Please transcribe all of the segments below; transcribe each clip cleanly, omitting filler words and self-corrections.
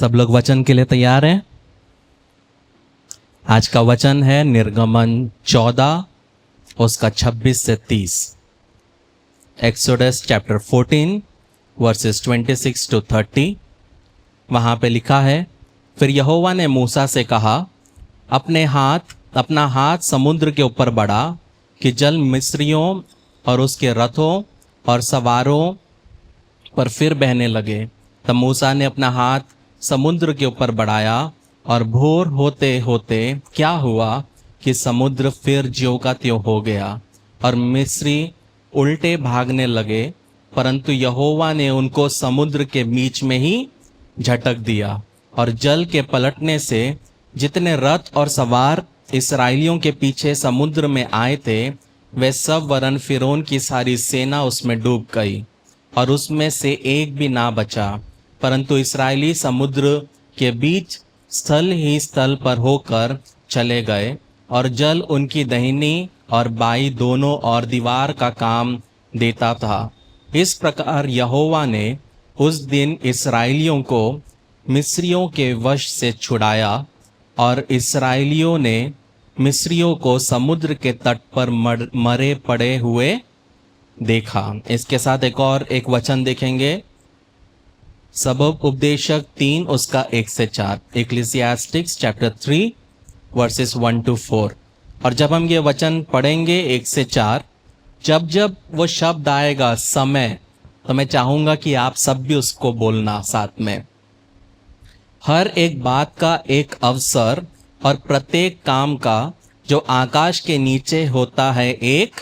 सब लोग वचन के लिए तैयार हैं? आज का वचन है निर्गमन 14 उसका 26 से 30। Exodus chapter 14 versus 26 to 30। वहाँ पे लिखा है, फिर यहोवा ने मूसा से कहा, अपना हाथ समुद्र के ऊपर बढ़ा कि जल मिस्रियों और उसके रथों और सवारों पर फिर बहने लगे। तब मूसा ने अपना हाथ समुद्र के ऊपर बढ़ाया और भोर होते होते क्या हुआ कि समुद्र फिर ज्यों का त्यों हो गया और मिस्री उल्टे भागने लगे, परंतु यहोवा ने उनको समुद्र के बीच में ही झटक दिया और जल के पलटने से जितने रथ और सवार इस्राएलियों के पीछे समुद्र में आए थे वे सब वरन फिरौन की सारी सेना उसमें डूब गई और उसमें से एक भी ना बचा, परंतु इस्राएली समुद्र के बीच स्थल ही स्थल पर होकर चले गए और जल उनकी दाहिनी और बाई दोनों और दीवार का काम देता था। इस प्रकार यहोवा ने उस दिन इस्राएलियों को मिस्रियों के वश से छुड़ाया और इस्राएलियों ने मिस्रियों को समुद्र के तट पर मरे पड़े हुए देखा। इसके साथ एक वचन देखेंगे, सबब उपदेशक 3 उसका 1 से 4। इक्लेसियास्टिक्स चैप्टर 3 वर्सेस 1 to 4। और जब हम ये वचन पढ़ेंगे 1 से 4, जब वो शब्द आएगा समय, तो मैं चाहूंगा कि आप सब भी उसको बोलना साथ में। हर एक बात का एक अवसर और प्रत्येक काम का जो आकाश के नीचे होता है एक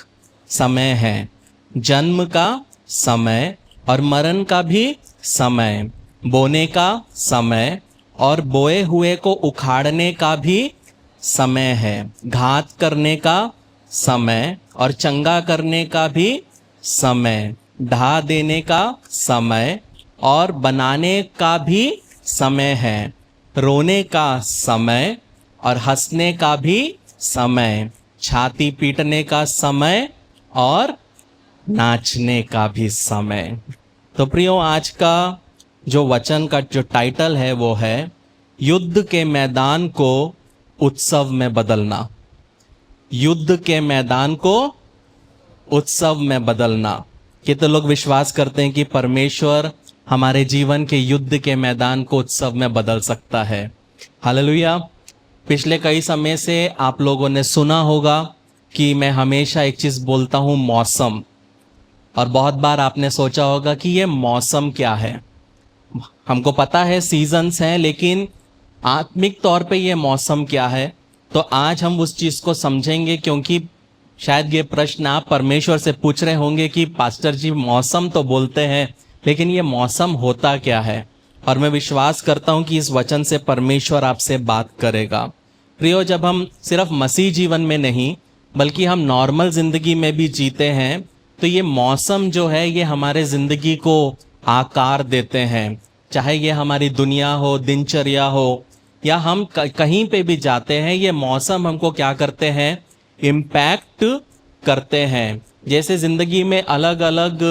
समय है। जन्म का समय और मरण का भी समय, बोने का समय और बोए हुए को उखाड़ने का भी समय है, घात करने का समय और चंगा करने का भी समय, ढा देने का समय और बनाने का भी समय है, रोने का समय और हंसने का भी समय, छाती पीटने का समय और नाचने का भी समय। तो प्रियो, आज का जो वचन का जो टाइटल है वो है युद्ध के मैदान को उत्सव में बदलना। युद्ध के मैदान को उत्सव में बदलना। कितने लोग विश्वास करते हैं कि परमेश्वर हमारे जीवन के युद्ध के मैदान को उत्सव में बदल सकता है? हालेलुया। पिछले कई समय से आप लोगों ने सुना होगा कि मैं हमेशा एक चीज बोलता हूं, मौसम। और बहुत बार आपने सोचा होगा कि ये मौसम क्या है। हमको पता है सीजन्स हैं, लेकिन आत्मिक तौर पे ये मौसम क्या है? तो आज हम उस चीज को समझेंगे, क्योंकि शायद ये प्रश्न आप परमेश्वर से पूछ रहे होंगे कि पास्टर जी मौसम तो बोलते हैं, लेकिन ये मौसम होता क्या है? और मैं विश्वास करता हूं कि इस वचन से परमेश्वर आपसे बात करेगा। प्रियो, जब हम सिर्फ मसीह जीवन में नहीं बल्कि हम नॉर्मल जिंदगी में भी जीते हैं, तो ये मौसम जो है ये हमारे जिंदगी को आकार देते हैं। चाहे ये हमारी दुनिया हो, दिनचर्या हो, या हम कहीं पे भी जाते हैं, ये मौसम हमको क्या करते हैं? इम्पैक्ट करते हैं। जैसे जिंदगी में अलग अलग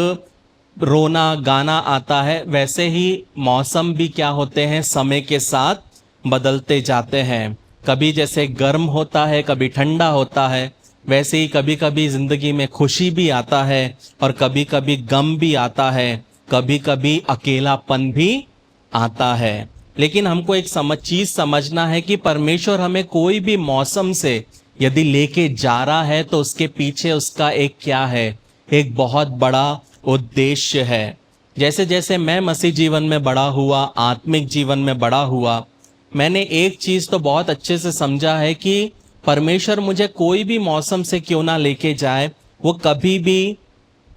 रोना गाना आता है, वैसे ही मौसम भी क्या होते हैं? समय के साथ बदलते जाते हैं। कभी जैसे गर्म होता है, कभी ठंडा होता है, वैसे ही कभी कभी जिंदगी में खुशी भी आता है और कभी कभी गम भी आता है, कभी कभी अकेलापन भी आता है। लेकिन हमको एक चीज समझना है कि परमेश्वर हमें कोई भी मौसम से यदि लेके जा रहा है तो उसके पीछे उसका एक क्या है? एक बहुत बड़ा उद्देश्य है। जैसे जैसे मैं मसीह जीवन में बड़ा हुआ, आत्मिक जीवन में बड़ा हुआ, मैंने एक चीज तो बहुत अच्छे से समझा है कि परमेश्वर मुझे कोई भी मौसम से क्यों ना लेके जाए, वो कभी भी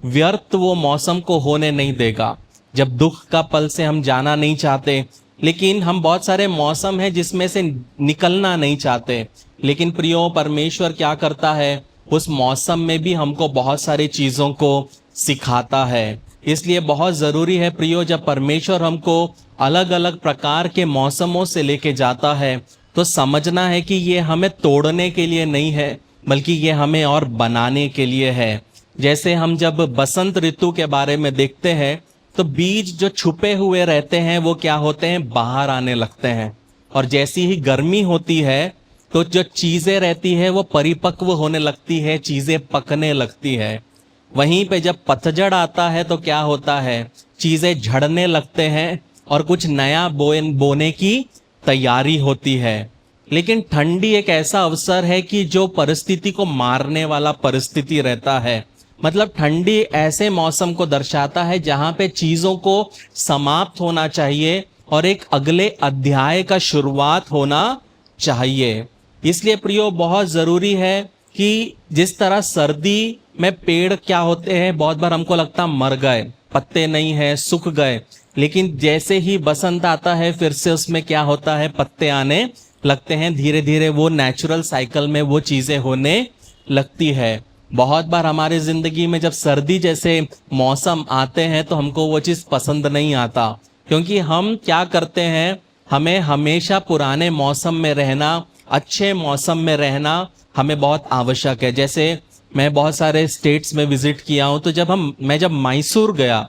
व्यर्थ वो मौसम को होने नहीं देगा। जब दुख का पल से हम जाना नहीं चाहते, लेकिन हम बहुत सारे मौसम है जिसमें से निकलना नहीं चाहते, लेकिन प्रियो परमेश्वर क्या करता है? उस मौसम में भी हमको बहुत सारी चीजों को सिखाता है। इसलिए बहुत जरूरी है प्रियो, जब परमेश्वर हमको अलग अलग प्रकार के मौसमों से लेके जाता है तो समझना है कि ये हमें तोड़ने के लिए नहीं है, बल्कि ये हमें और बनाने के लिए है। जैसे हम जब बसंत ऋतु के बारे में देखते हैं तो बीज जो छुपे हुए रहते हैं वो क्या होते हैं, बाहर आने लगते हैं। और जैसी ही गर्मी होती है तो जो चीजें रहती है वो परिपक्व होने लगती है, चीजें पकने लगती है। वहीं पे जब पतझड़ आता है तो क्या होता है, चीजें झड़ने लगते हैं और कुछ नया बोने की तैयारी होती है। लेकिन ठंडी एक ऐसा अवसर है कि जो परिस्थिति को मारने वाला परिस्थिति रहता है। मतलब ठंडी ऐसे मौसम को दर्शाता है जहां पे चीजों को समाप्त होना चाहिए और एक अगले अध्याय का शुरुआत होना चाहिए। इसलिए प्रियो बहुत जरूरी है कि जिस तरह सर्दी में पेड़ क्या होते हैं, बहुत बार हमको लगता मर गए, पत्ते नहीं है, सूख गए, लेकिन जैसे ही बसंत आता है फिर से उसमें क्या होता है, पत्ते आने लगते हैं। धीरे धीरे वो नेचुरल साइकिल में वो चीजें होने लगती है। बहुत बार हमारे जिंदगी में जब सर्दी जैसे मौसम आते हैं तो हमको वो चीज पसंद नहीं आता, क्योंकि हम क्या करते हैं, हमें हमेशा पुराने मौसम में रहना, अच्छे मौसम में रहना हमें बहुत आवश्यक है। जैसे मैं बहुत सारे स्टेट्स में विजिट किया हूं, तो मैं जब मैसूर गया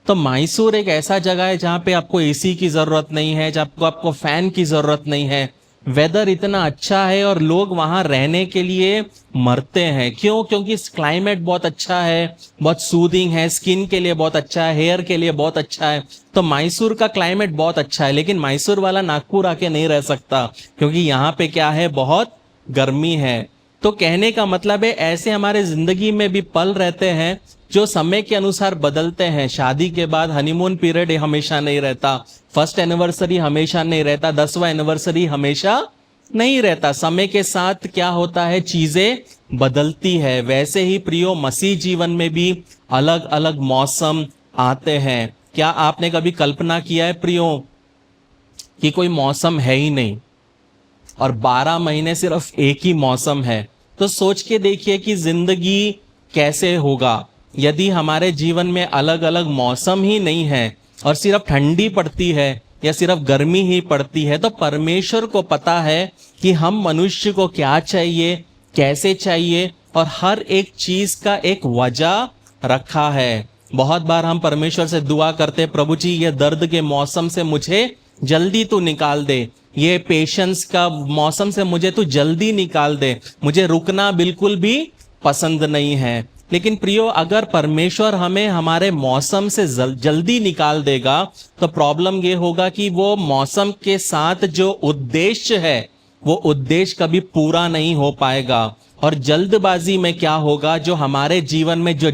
तो मैसूर एक ऐसा जगह है जहाँ पे आपको एसी की जरूरत नहीं है, जहाँ आपको फैन की जरूरत नहीं है। वेदर इतना अच्छा है और लोग वहां रहने के लिए मरते हैं। क्यों? क्योंकि क्लाइमेट बहुत अच्छा है, बहुत सूदिंग है, स्किन के लिए बहुत अच्छा है, हेयर के लिए बहुत अच्छा है। तो मैसूर का क्लाइमेट बहुत अच्छा है, लेकिन मैसूर वाला नागपुर आके नहीं रह सकता, क्योंकि यहाँ पे क्या है, बहुत गर्मी है। तो कहने का मतलब है ऐसे हमारे जिंदगी में भी पल रहते हैं जो समय के अनुसार बदलते हैं। शादी के बाद हनीमून पीरियड हमेशा नहीं रहता, फर्स्ट एनिवर्सरी हमेशा नहीं रहता, 10वां एनिवर्सरी हमेशा नहीं रहता। समय के साथ क्या होता है, चीजें बदलती है। वैसे ही प्रियो मसीह जीवन में भी अलग अलग मौसम आते हैं। क्या आपने कभी कल्पना किया है प्रियो कि कोई मौसम है ही नहीं और 12 महीने सिर्फ एक ही मौसम है? तो सोच के देखिए कि जिंदगी कैसे होगा यदि हमारे जीवन में अलग अलग मौसम ही नहीं है और सिर्फ ठंडी पड़ती है या सिर्फ गर्मी ही पड़ती है। तो परमेश्वर को पता है कि हम मनुष्य को क्या चाहिए, कैसे चाहिए, और हर एक चीज का एक वजह रखा है। बहुत बार हम परमेश्वर से दुआ करते, प्रभु जी ये दर्द के मौसम से मुझे जल्दी तू निकाल दे, ये पेशेंस का मौसम से मुझे तू जल्दी निकाल दे, मुझे रुकना बिल्कुल भी पसंद नहीं है। लेकिन प्रियो, अगर परमेश्वर हमें हमारे मौसम से जल्दी निकाल देगा तो प्रॉब्लम ये होगा कि वो मौसम के साथ जो उद्देश्य है वो उद्देश्य कभी पूरा नहीं हो पाएगा। और जल्दबाजी में क्या होगा, जो हमारे जीवन में जो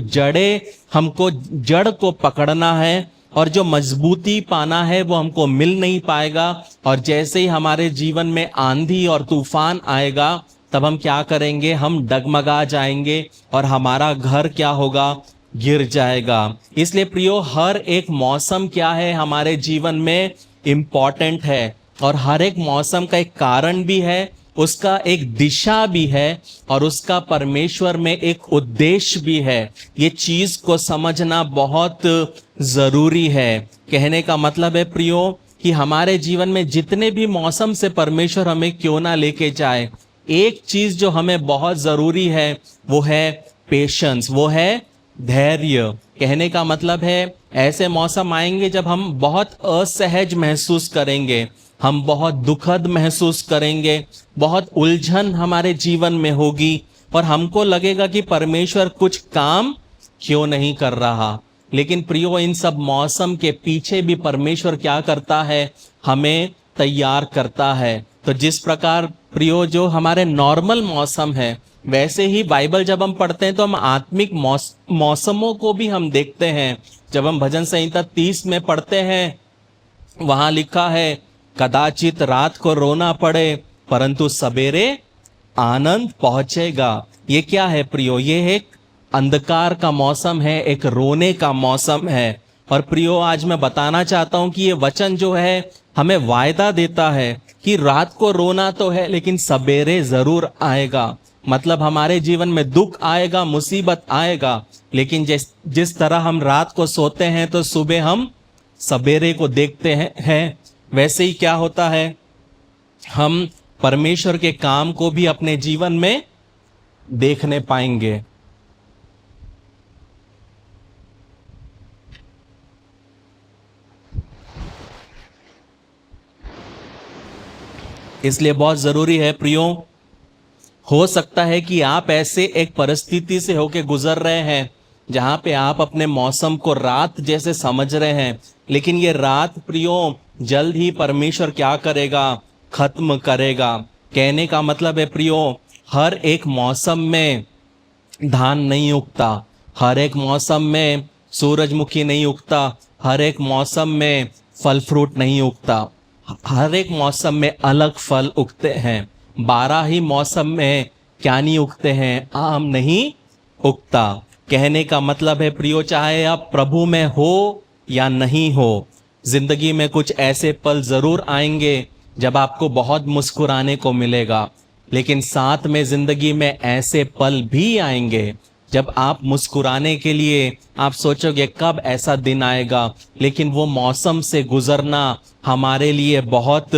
हमको जड़ को पकड़ना है और जो मजबूती पाना है वो हमको मिल नहीं पाएगा। और जैसे ही हमारे जीवन में आंधी और तूफान आएगा तब हम क्या करेंगे, हम डगमगा जाएंगे और हमारा घर क्या होगा, गिर जाएगा। इसलिए प्रियो, हर एक मौसम क्या है हमारे जीवन में इम्पॉर्टेंट है, और हर एक मौसम का एक कारण भी है, उसका एक दिशा भी है, और उसका परमेश्वर में एक उद्देश्य भी है। ये चीज को समझना बहुत जरूरी है। कहने का मतलब है प्रियो कि हमारे जीवन में जितने भी मौसम से परमेश्वर हमें क्यों ना लेके जाए, एक चीज जो हमें बहुत जरूरी है वो है पेशेंस, वो है धैर्य। कहने का मतलब है ऐसे मौसम आएंगे जब हम बहुत असहज महसूस करेंगे, हम बहुत दुखद महसूस करेंगे, बहुत उलझन हमारे जीवन में होगी और हमको लगेगा कि परमेश्वर कुछ काम क्यों नहीं कर रहा। लेकिन प्रियो, इन सब मौसम के पीछे भी परमेश्वर क्या करता है, हमें तैयार करता है। तो जिस प्रकार प्रियो जो हमारे नॉर्मल मौसम है, वैसे ही बाइबल जब हम पढ़ते हैं तो हम आत्मिक मौसमों को भी हम देखते हैं। जब हम भजन संहिता 30 में पढ़ते हैं, वहां लिखा है, कदाचित रात को रोना पड़े परंतु सवेरे आनंद पहुंचेगा। ये क्या है प्रियो? ये एक अंधकार का मौसम है, एक रोने का मौसम है। और प्रियो, आज मैं बताना चाहता हूं कि ये वचन जो है हमें वायदा देता है कि रात को रोना तो है लेकिन सवेरे जरूर आएगा। मतलब हमारे जीवन में दुख आएगा, मुसीबत आएगा, लेकिन जिस तरह हम रात को सोते हैं तो सुबह हम सवेरे को देखते हैं, वैसे ही क्या होता है, हम परमेश्वर के काम को भी अपने जीवन में देखने पाएंगे। इसलिए बहुत ज़रूरी है प्रियो, हो सकता है कि आप ऐसे एक परिस्थिति से होके गुजर रहे हैं जहां पे आप अपने मौसम को रात जैसे समझ रहे हैं, लेकिन ये रात प्रियो जल्द ही परमेश्वर क्या करेगा, खत्म करेगा। कहने का मतलब है प्रियो, हर एक मौसम में धान नहीं उगता, हर एक मौसम में सूरजमुखी नहीं उगता, हर एक मौसम में फल फ्रूट नहीं उगता। हर एक मौसम में अलग फल उगते हैं। 12 ही मौसम में क्या नहीं उगते हैं, आम नहीं उगता। कहने का मतलब है प्रियो, चाहे आप प्रभु में हो या नहीं हो, जिंदगी में कुछ ऐसे पल जरूर आएंगे जब आपको बहुत मुस्कुराने को मिलेगा, लेकिन साथ में जिंदगी में ऐसे पल भी आएंगे जब आप मुस्कुराने के लिए आप सोचोगे कब ऐसा दिन आएगा, लेकिन वो मौसम से गुजरना हमारे लिए बहुत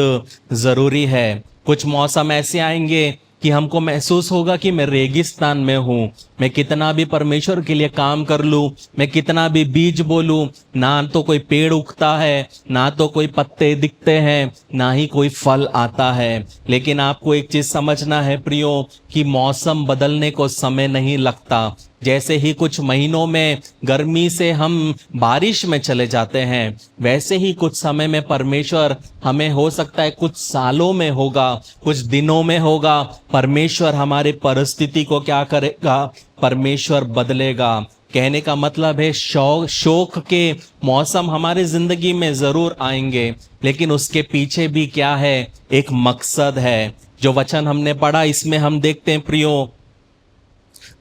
ज़रूरी है। कुछ मौसम ऐसे आएंगे कि हमको महसूस होगा कि मैं रेगिस्तान में हूँ, मैं कितना भी परमेश्वर के लिए काम कर लूँ, मैं कितना भी बीज बोलूँ, ना तो कोई पेड़ उगता है, ना तो कोई पत्ते दिखते हैं, ना ही कोई फल आता है। लेकिन आपको एक चीज़ समझना है प्रियो, कि मौसम बदलने को समय नहीं लगता। जैसे ही कुछ महीनों में गर्मी से हम बारिश में चले जाते हैं, वैसे ही कुछ समय में परमेश्वर हमें, हो सकता है कुछ सालों में होगा, कुछ दिनों में होगा, परमेश्वर हमारे परिस्थिति को क्या करेगा, परमेश्वर बदलेगा। कहने का मतलब है शोक के मौसम हमारे जिंदगी में जरूर आएंगे, लेकिन उसके पीछे भी क्या है, एक मकसद है। जो वचन हमने पढ़ा इसमें हम देखते हैं प्रियो,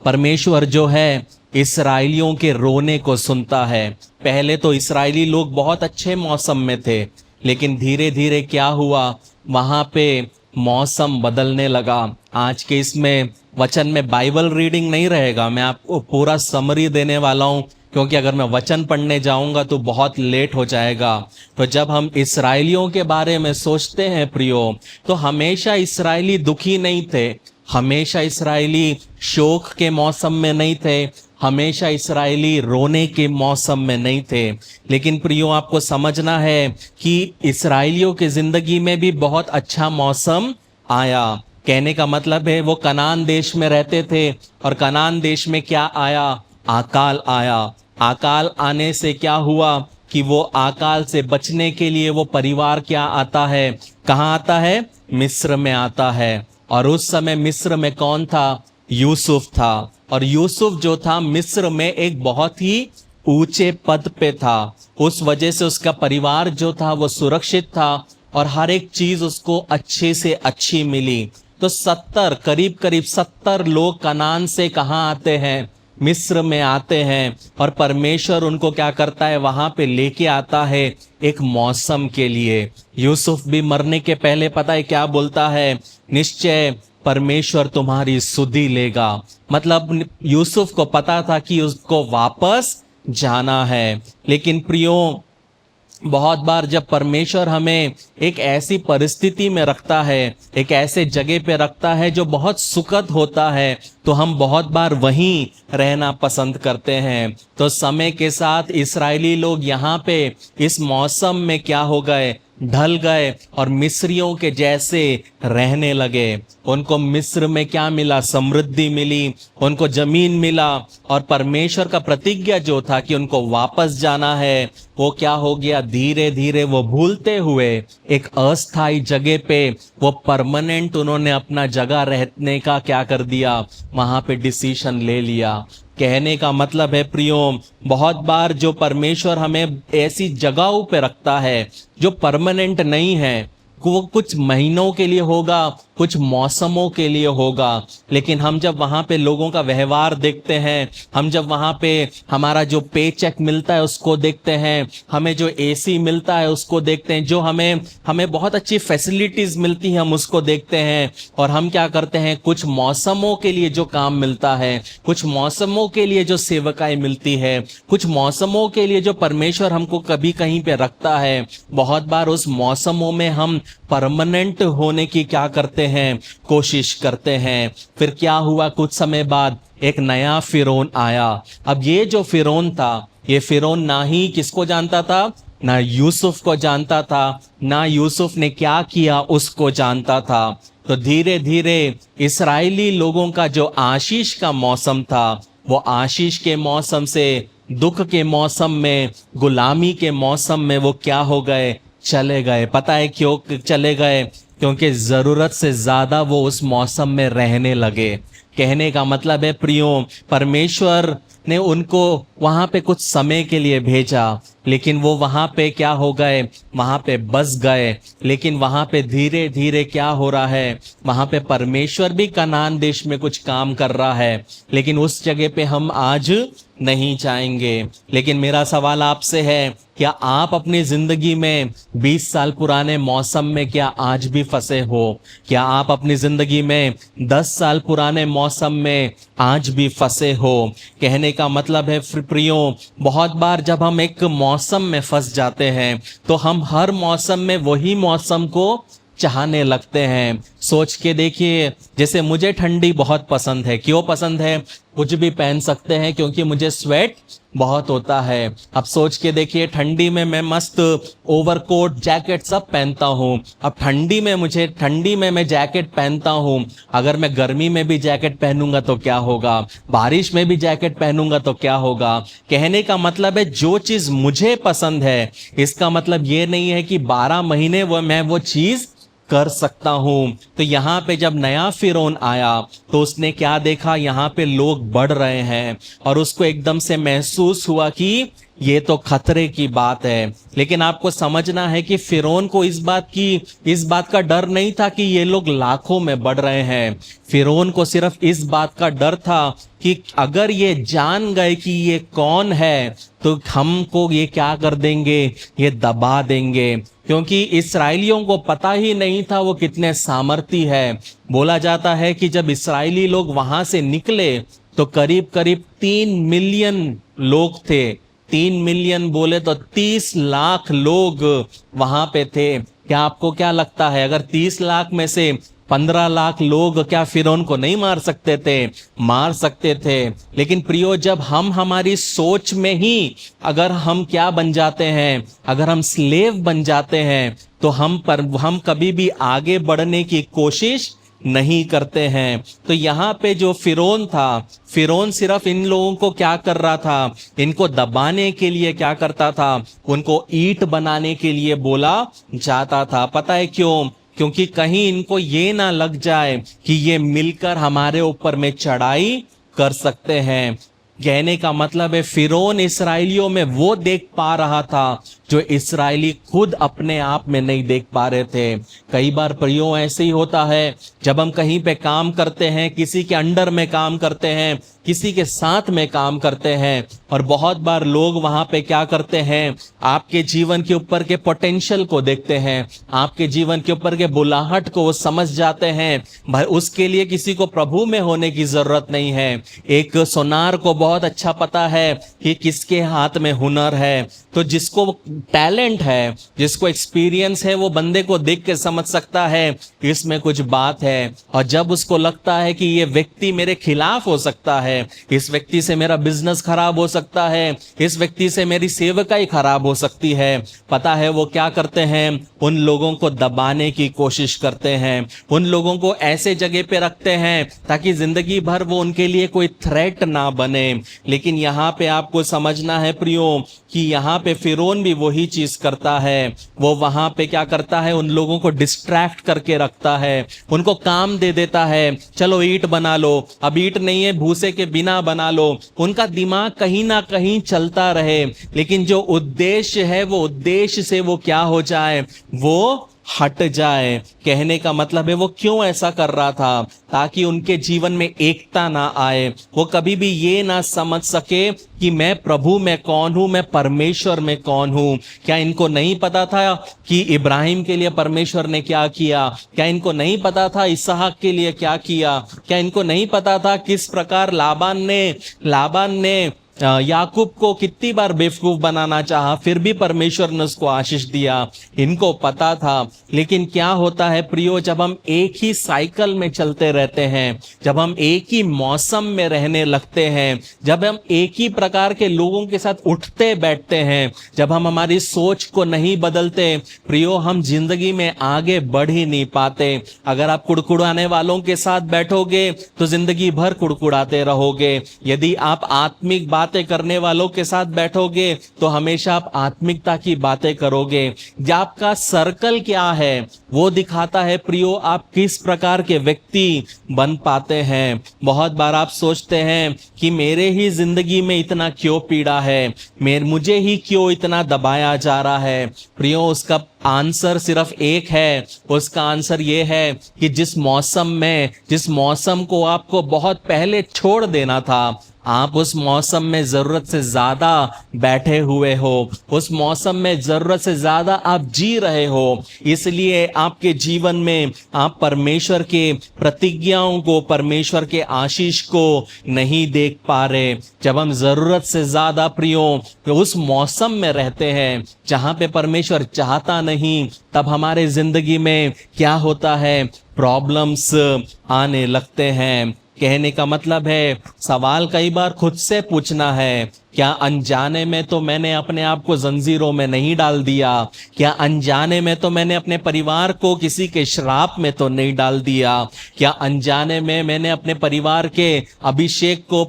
परमेश्वर जो है इस्राएलियों के रोने को सुनता है। पहले तो इस्राएली लोग बहुत अच्छे मौसम में थे, लेकिन धीरे धीरे क्या हुआ, वहाँ पे मौसम बदलने लगा। आज के इसमें वचन में बाइबल रीडिंग नहीं रहेगा, मैं आपको पूरा समरी देने वाला हूँ, क्योंकि अगर मैं वचन पढ़ने जाऊंगा तो बहुत लेट हो जाएगा। तो जब हम इस्राएलियों के बारे में सोचते हैं प्रियो, तो हमेशा इस्राएली दुखी नहीं थे, हमेशा इस्राएली शोक के मौसम में नहीं थे, हमेशा इस्राएली रोने के मौसम में नहीं थे। लेकिन प्रियो, आपको समझना है कि इस्राएलियों की जिंदगी में भी बहुत अच्छा मौसम आया। कहने का मतलब है वो कनान देश में रहते थे, और कनान देश में क्या आया, अकाल आया। अकाल आने से क्या हुआ कि वो अकाल से बचने के लिए वो परिवार क्या आता है, कहाँ आता है, मिस्र में आता है। और उस समय मिस्र में कौन था, यूसुफ था। और यूसुफ जो था मिस्र में एक बहुत ही ऊंचे पद पे था, उस वजह से उसका परिवार जो था वो सुरक्षित था, और हर एक चीज उसको अच्छे से अच्छी मिली। तो 70 करीब 70 लोग कनान से कहाँ आते हैं, मिस्र में आते हैं, और परमेश्वर उनको क्या करता है, वहां पे लेके आता है एक मौसम के लिए। यूसुफ भी मरने के पहले पता है क्या बोलता है, निश्चय परमेश्वर तुम्हारी सुधि लेगा। मतलब यूसुफ को पता था कि उसको वापस जाना है। लेकिन प्रियो, बहुत बार जब परमेश्वर हमें एक ऐसी परिस्थिति में रखता है, एक ऐसे जगह पे रखता है जो बहुत सुखद होता है, तो हम बहुत बार वहीं रहना पसंद करते हैं। तो समय के साथ इस्राएली लोग यहाँ पे इस मौसम में क्या हो गए, ढल गए, और मिस्रियों के जैसे रहने लगे। उनको मिस्र में क्या मिला, समृद्धि मिली, उनको जमीन मिला, और परमेश्वर का प्रतिज्ञा जो था कि उनको वापस जाना है, वो क्या हो गया, धीरे धीरे वो भूलते हुए एक अस्थाई जगह पे वो परमानेंट उन्होंने अपना जगह रहने का क्या कर दिया, वहां पे डिसीजन ले लिया। कहने का मतलब है प्रियो, बहुत बार जो परमेश्वर हमें ऐसी जगहों पे रखता है जो परमानेंट नहीं है, वो कुछ महीनों के लिए होगा, कुछ मौसमों के लिए होगा, लेकिन हम जब वहाँ पे लोगों का व्यवहार देखते हैं, हम जब वहाँ पे हमारा जो पे चेक मिलता है उसको देखते हैं, हमें जो एसी मिलता है उसको देखते हैं, जो हमें बहुत अच्छी फैसिलिटीज मिलती हैं हम उसको देखते हैं, और हम क्या करते हैं, कुछ मौसमों के लिए जो काम मिलता है, कुछ मौसमों के लिए जो सेवकाएं मिलती है, कुछ मौसमों के लिए जो परमेश्वर हमको कभी कहीं पे रखता है, बहुत बार उस मौसमों में हम परमानेंट होने की क्या करते हैं, कोशिश करते हैं। फिर क्या हुआ, कुछ समय बाद एक नया फिरौन आया। अब ये जो फिरौन था, ये फिरौन ना ही किसको जानता था, ना यूसुफ को जानता था, ना यूसुफ ने क्या किया उसको जानता था। तो धीरे धीरे इस्राएली लोगों का जो आशीष का मौसम था, वो आशीष के मौसम से दुख के मौसम में, गुलामी के मौसम में वो क्या हो गए, चले गए। पता है क्यों चले गए? क्योंकि जरूरत से ज्यादा वो उस मौसम में रहने लगे। कहने का मतलब है प्रियो, परमेश्वर ने उनको वहां पे कुछ समय के लिए भेजा, लेकिन वो वहां पे क्या हो गए, वहां पे बस गए। लेकिन वहां पे धीरे धीरे क्या हो रहा है, वहां पे परमेश्वर भी कनान देश में कुछ काम कर रहा है, लेकिन उस जगह पे हम आज नहीं जाएंगे। लेकिन मेरा सवाल आपसे है, क्या आप अपनी जिंदगी में 20 साल पुराने मौसम में क्या आज भी फंसे हो? क्या आप अपनी जिंदगी में 10 साल पुराने मौसम में आज भी फंसे हो? कहने का मतलब है प्रियो, बहुत बार जब हम एक मौसम में फंस जाते हैं तो हम हर मौसम में वही मौसम को चाहने लगते हैं। सोच के देखिए, जैसे मुझे ठंडी बहुत पसंद है। क्यों पसंद है? कुछ भी पहन सकते हैं क्योंकि मुझे स्वेट बहुत होता है। अब सोच के देखिए, ठंडी में मैं मस्त ओवरकोट जैकेट सब पहनता हूँ। अब ठंडी में मैं जैकेट पहनता हूँ, अगर मैं गर्मी में भी जैकेट पहनूंगा तो क्या होगा, बारिश में भी जैकेट पहनूंगा तो क्या होगा। कहने का मतलब है जो चीज मुझे पसंद है, इसका मतलब ये नहीं है कि 12 महीने मैं वो चीज कर सकता हूं। तो यहाँ पे जब नया फिरौन आया तो उसने क्या देखा, यहाँ पे लोग बढ़ रहे हैं और उसको एकदम से महसूस हुआ कि ये तो खतरे की बात है। लेकिन आपको समझना है कि फिरौन को इस बात का डर नहीं था कि ये लोग लाखों में बढ़ रहे हैं। फिरौन को सिर्फ इस बात का डर था कि अगर ये जान गए कि ये कौन है तो हमको ये क्या कर देंगे, ये दबा देंगे। क्योंकि इस्राएलियों को पता ही नहीं था वो कितने सामर्थी है। बोला जाता है कि जब इस्राएली लोग वहां से निकले तो करीब करीब 3 मिलियन लोग थे। 3 मिलियन बोले तो 30 लाख लोग वहां पे थे। क्या आपको क्या लगता है, अगर 30 लाख में से 15 लाख लोग क्या फिरौन को नहीं मार सकते थे? मार सकते थे। लेकिन प्रियो, जब हम हमारी सोच में ही अगर हम क्या बन जाते हैं, अगर हम स्लेव बन जाते हैं तो हम कभी भी आगे बढ़ने की कोशिश नहीं करते हैं। तो यहाँ पे जो फिरौन था, फिरौन सिर्फ इन लोगों को क्या कर रहा था, इनको दबाने के लिए क्या करता था, उनको ईंट बनाने के लिए बोला जाता था। पता है क्यों? क्योंकि कहीं इनको ये ना लग जाए कि ये मिलकर हमारे ऊपर में चढ़ाई कर सकते हैं। कहने का मतलब है फिरौन इस्राएलियों में वो देख पा रहा था जो इस्राएली खुद अपने आप में नहीं देख पा रहे थे। कई बार प्रियो ऐसे ही होता है, जब हम कहीं पे काम करते हैं, किसी के अंडर में काम करते हैं, किसी के साथ में काम करते हैं, और बहुत बार लोग वहां पे क्या करते हैं, आपके जीवन के ऊपर के पोटेंशियल को देखते हैं, आपके जीवन के ऊपर के बुलाहट को वो समझ जाते हैं। भाई उसके लिए किसी को प्रभु में होने की जरूरत नहीं है। एक सोनार को बहुत अच्छा पता है कि किसके हाथ में हुनर है। तो जिसको टैलेंट है, जिसको एक्सपीरियंस है, वो बंदे को देख के समझ सकता है इसमें कुछ बात है। और जब उसको लगता है कि ये व्यक्ति मेरे खिलाफ हो सकता है, इस व्यक्ति से मेरा बिजनेस खराब हो सकता है, इस व्यक्ति से मेरी सेवकाई खराब हो सकती है, पता है वो क्या करते हैं, उन लोगों को दबाने की कोशिश करते हैं, उन लोगों को ऐसे जगह पे रखते हैं ताकि जिंदगी भर वो उनके लिए कोई थ्रेट ना बने। लेकिन यहाँ पे आपको समझना है प्रियो कि यहाँ पे फिरौन भी वही चीज करता है। वो वहां पे क्या करता है, उन लोगों को डिस्ट्रैक्ट करके रखता है, उनको काम दे देता है, चलो ईंट बना लो, अब ईंट नहीं है भूसे के बिना बना लो। उनका दिमाग कहीं ना कहीं चलता रहे, लेकिन जो उद्देश्य है वो उद्देश्य से वो क्या हो जाए, वो हट जाए। कहने का मतलब है वो क्यों ऐसा कर रहा था, ताकि उनके जीवन में एकता ना आए, वो कभी भी ये ना समझ सके कि मैं प्रभु में कौन हूं, मैं परमेश्वर में कौन हूं। क्या इनको नहीं पता था कि इब्राहिम के लिए परमेश्वर ने क्या किया? क्या इनको नहीं पता था इसहाक के लिए क्या किया? क्या इनको नहीं पता था किस प्रकार लाबान ने याकूब को कितनी बार बेवकूफ बनाना चाहा, फिर भी परमेश्वर ने उसको आशीष दिया। इनको पता था। लेकिन क्या होता है प्रियो, जब हम एक ही साइकिल में चलते रहते हैं, जब हम एक ही मौसम में रहने लगते हैं, जब हम एक ही प्रकार के लोगों के साथ उठते बैठते हैं, जब हम हमारी सोच को नहीं बदलते प्रियो, हम जिंदगी में आगे बढ़ ही नहीं पाते। अगर आप कुड़कुड़ाने वालों के साथ बैठोगे तो जिंदगी भर कुड़कुड़ाते रहोगे। यदि आप आत्मिक बातें करने वालों के साथ बैठोगे तो हमेशा आप आत्मिकता की बातें करोगे। आपका सर्कल क्या है वो दिखाता है प्रियो आप किस प्रकार के व्यक्ति बन पाते हैं। बहुत बार आप सोचते हैं कि मेरे ही जिंदगी में इतना क्यों पीड़ा है, मुझे ही क्यों इतना दबाया जा रहा है। प्रियो उसका आंसर सिर्फ एक है। उसका आंसर ये है कि जिस मौसम को आपको बहुत पहले छोड़ देना था, आप उस मौसम में जरूरत से ज्यादा बैठे हुए हो, उस मौसम में जरूरत से ज्यादा आप जी रहे हो। इसलिए आपके जीवन में आप परमेश्वर के प्रतिज्ञाओं को, परमेश्वर के आशीष को नहीं देख पा रहे। जब हम जरूरत से ज्यादा प्रियो उस मौसम में रहते हैं जहां पे परमेश्वर चाहता नहीं, तब हमारे जिंदगी में क्या होता है, प्रॉब्लम्स आने लगते हैं। कहने का मतलब है, सवाल कई बार खुद से पूछना है, क्या अनजाने में तो मैंने अपने आप को जंजीरों में नहीं डाल दिया? क्या अनजाने में तो मैंने अपने परिवार को किसी के श्राप में तो नहीं डाल दिया? क्या अनजाने में मैंने अपने परिवार के अभिषेक को,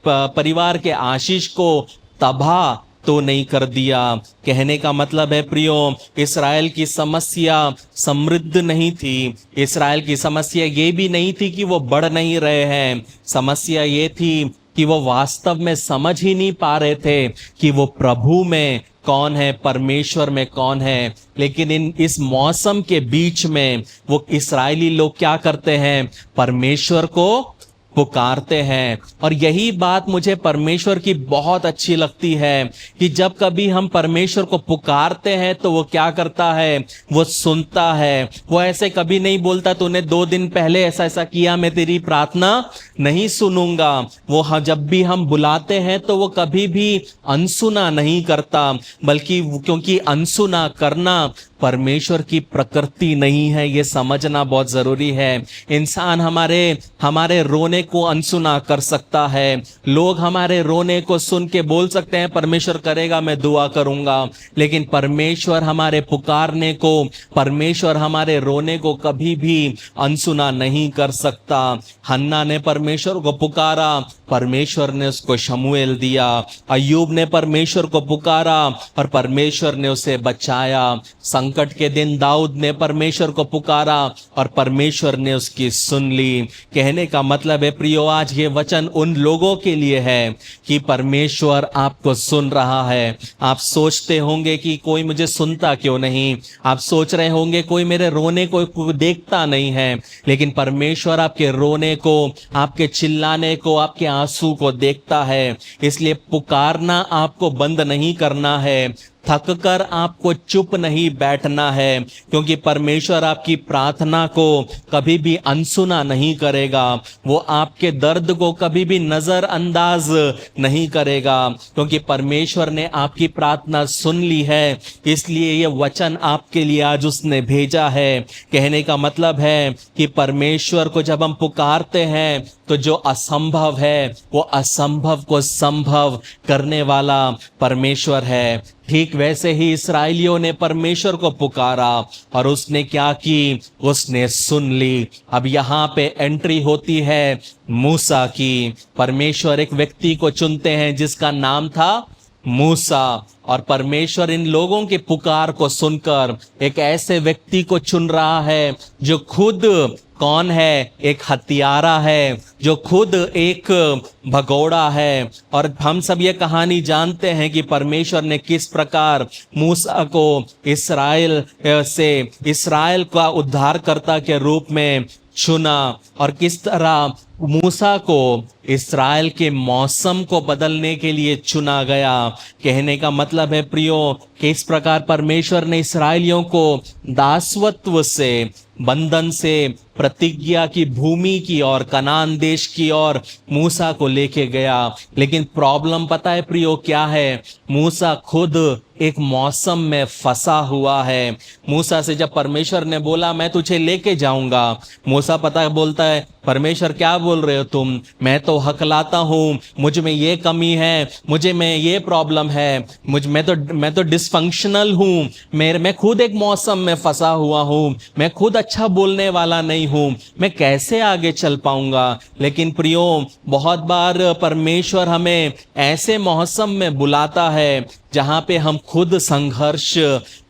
परिवार के आशीष को तबाह तो नहीं कर दिया? कहने का मतलब है प्रियो, इस्राएल की समस्या समृद्ध नहीं थी। इस्राएल की समस्या ये भी नहीं थी कि वो बढ़ नहीं रहे हैं। समस्या ये थी कि वो वास्तव में समझ ही नहीं पा रहे थे कि वो प्रभु में कौन है, परमेश्वर में कौन है। लेकिन इस मौसम के बीच में वो इस्राएली लोग क्या करते हैं, परमेश्वर को पुकारते हैं। और यही बात मुझे परमेश्वर की बहुत अच्छी लगती है कि जब कभी हम परमेश्वर को पुकारते हैं तो वो क्या करता है, वो सुनता है। वो ऐसे कभी नहीं बोलता तूने 2 दिन पहले ऐसा ऐसा किया, मैं तेरी प्रार्थना नहीं सुनूंगा। वो जब भी हम बुलाते हैं तो वो कभी भी अनसुना नहीं करता, बल्कि क्योंकि अनसुना करना परमेश्वर की प्रकृति नहीं है, ये समझना बहुत जरूरी है। इंसान हमारे रोने को अनसुना कर सकता है। लोग हमारे रोने को सुन के बोल सकते हैं परमेश्वर करेगा, मैं दुआ करूंगा, लेकिन परमेश्वर हमारे पुकारने को, परमेश्वर हमारे रोने को कभी भी अनसुना नहीं कर सकता। हन्ना ने परमेश्वर को पुकारा, परमेश्वर ने उसको शमूएल दिया। अय्यूब ने परमेश्वर को पुकारा और परमेश्वर ने उसे बचाया। संकट के दिन दाऊद ने परमेश्वर को पुकारा और परमेश्वर ने उसकी सुन ली। कहने का मतलब है प्रियो, आज ये वचन उन लोगों के लिए है कि परमेश्वर आपको सुन रहा है। आप सोचते होंगे कि कोई मुझे सुनता क्यों नहीं, आप सोच रहे होंगे कोई मेरे रोने को देखता नहीं है, लेकिन परमेश्वर आपके रोने को, आपके चिल्लाने को, आपके आंसू को देखता है। इसलिए पुकारना आपको बंद नहीं करना है, थक कर आपको चुप नहीं बैठना है, क्योंकि परमेश्वर आपकी प्रार्थना को कभी भी अनसुना नहीं करेगा। वो आपके दर्द को कभी भी नजरअंदाज नहीं करेगा, क्योंकि परमेश्वर ने आपकी प्रार्थना सुन ली है। इसलिए ये वचन आपके लिए आज उसने भेजा है। कहने का मतलब है कि परमेश्वर को जब हम पुकारते हैं तो जो असंभव है वो असंभव को संभव करने वाला परमेश्वर है। ठीक वैसे ही इस्राएलियों ने परमेश्वर को पुकारा और उसने क्या की, उसने सुन ली। अब यहाँ पे एंट्री होती है मूसा की। परमेश्वर एक व्यक्ति को चुनते हैं जिसका नाम था मूसा, और परमेश्वर इन लोगों के पुकार को सुनकर एक ऐसे व्यक्ति को चुन रहा है जो खुद कौन है, एक हत्यारा है, जो खुद एक भगोड़ा है। और हम सब ये कहानी जानते हैं कि परमेश्वर ने किस प्रकार मूसा को इस्राएल का उद्धारकर्ता के रूप में चुना और किस तरह मूसा को इस्राएल के मौसम को बदलने के लिए चुना गया। कहने का मतलब है प्रियो कि इस प्रकार परमेश्वर ने इस्राएलियों को दासत्व से, बंधन से प्रतिज्ञा की भूमि की और कनान देश की और मूसा को लेके गया। लेकिन प्रॉब्लम पता है प्रियो क्या है? मूसा खुद एक मौसम में फंसा हुआ है। मूसा से जब परमेश्वर ने बोला मैं तुझे लेके जाऊंगा, मूसा पता बोलता है परमेश्वर क्या बोल रहे हो तुम? मैं तो हकलाता हूँ, मुझ में ये कमी है, मुझे में ये प्रॉब्लम है, मैं तो डिसफंक्शनल हूँ, मैं खुद एक मौसम में फंसा हुआ हूँ, मैं खुद अच्छा बोलने वाला नहीं हूँ, मैं कैसे आगे चल पाऊंगा? लेकिन प्रियो, बहुत बार परमेश्वर हमें ऐसे मौसम में बुलाता है जहां पे हम खुद संघर्ष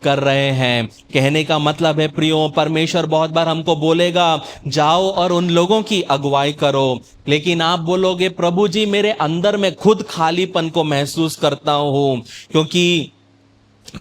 कर रहे हैं। कहने का मतलब है प्रियो, परमेश्वर बहुत बार हमको बोलेगा जाओ और उन लोगों की अगुवाई करो, लेकिन आप बोलोगे प्रभु जी मेरे अंदर में खुद खालीपन को महसूस करता हूं। क्योंकि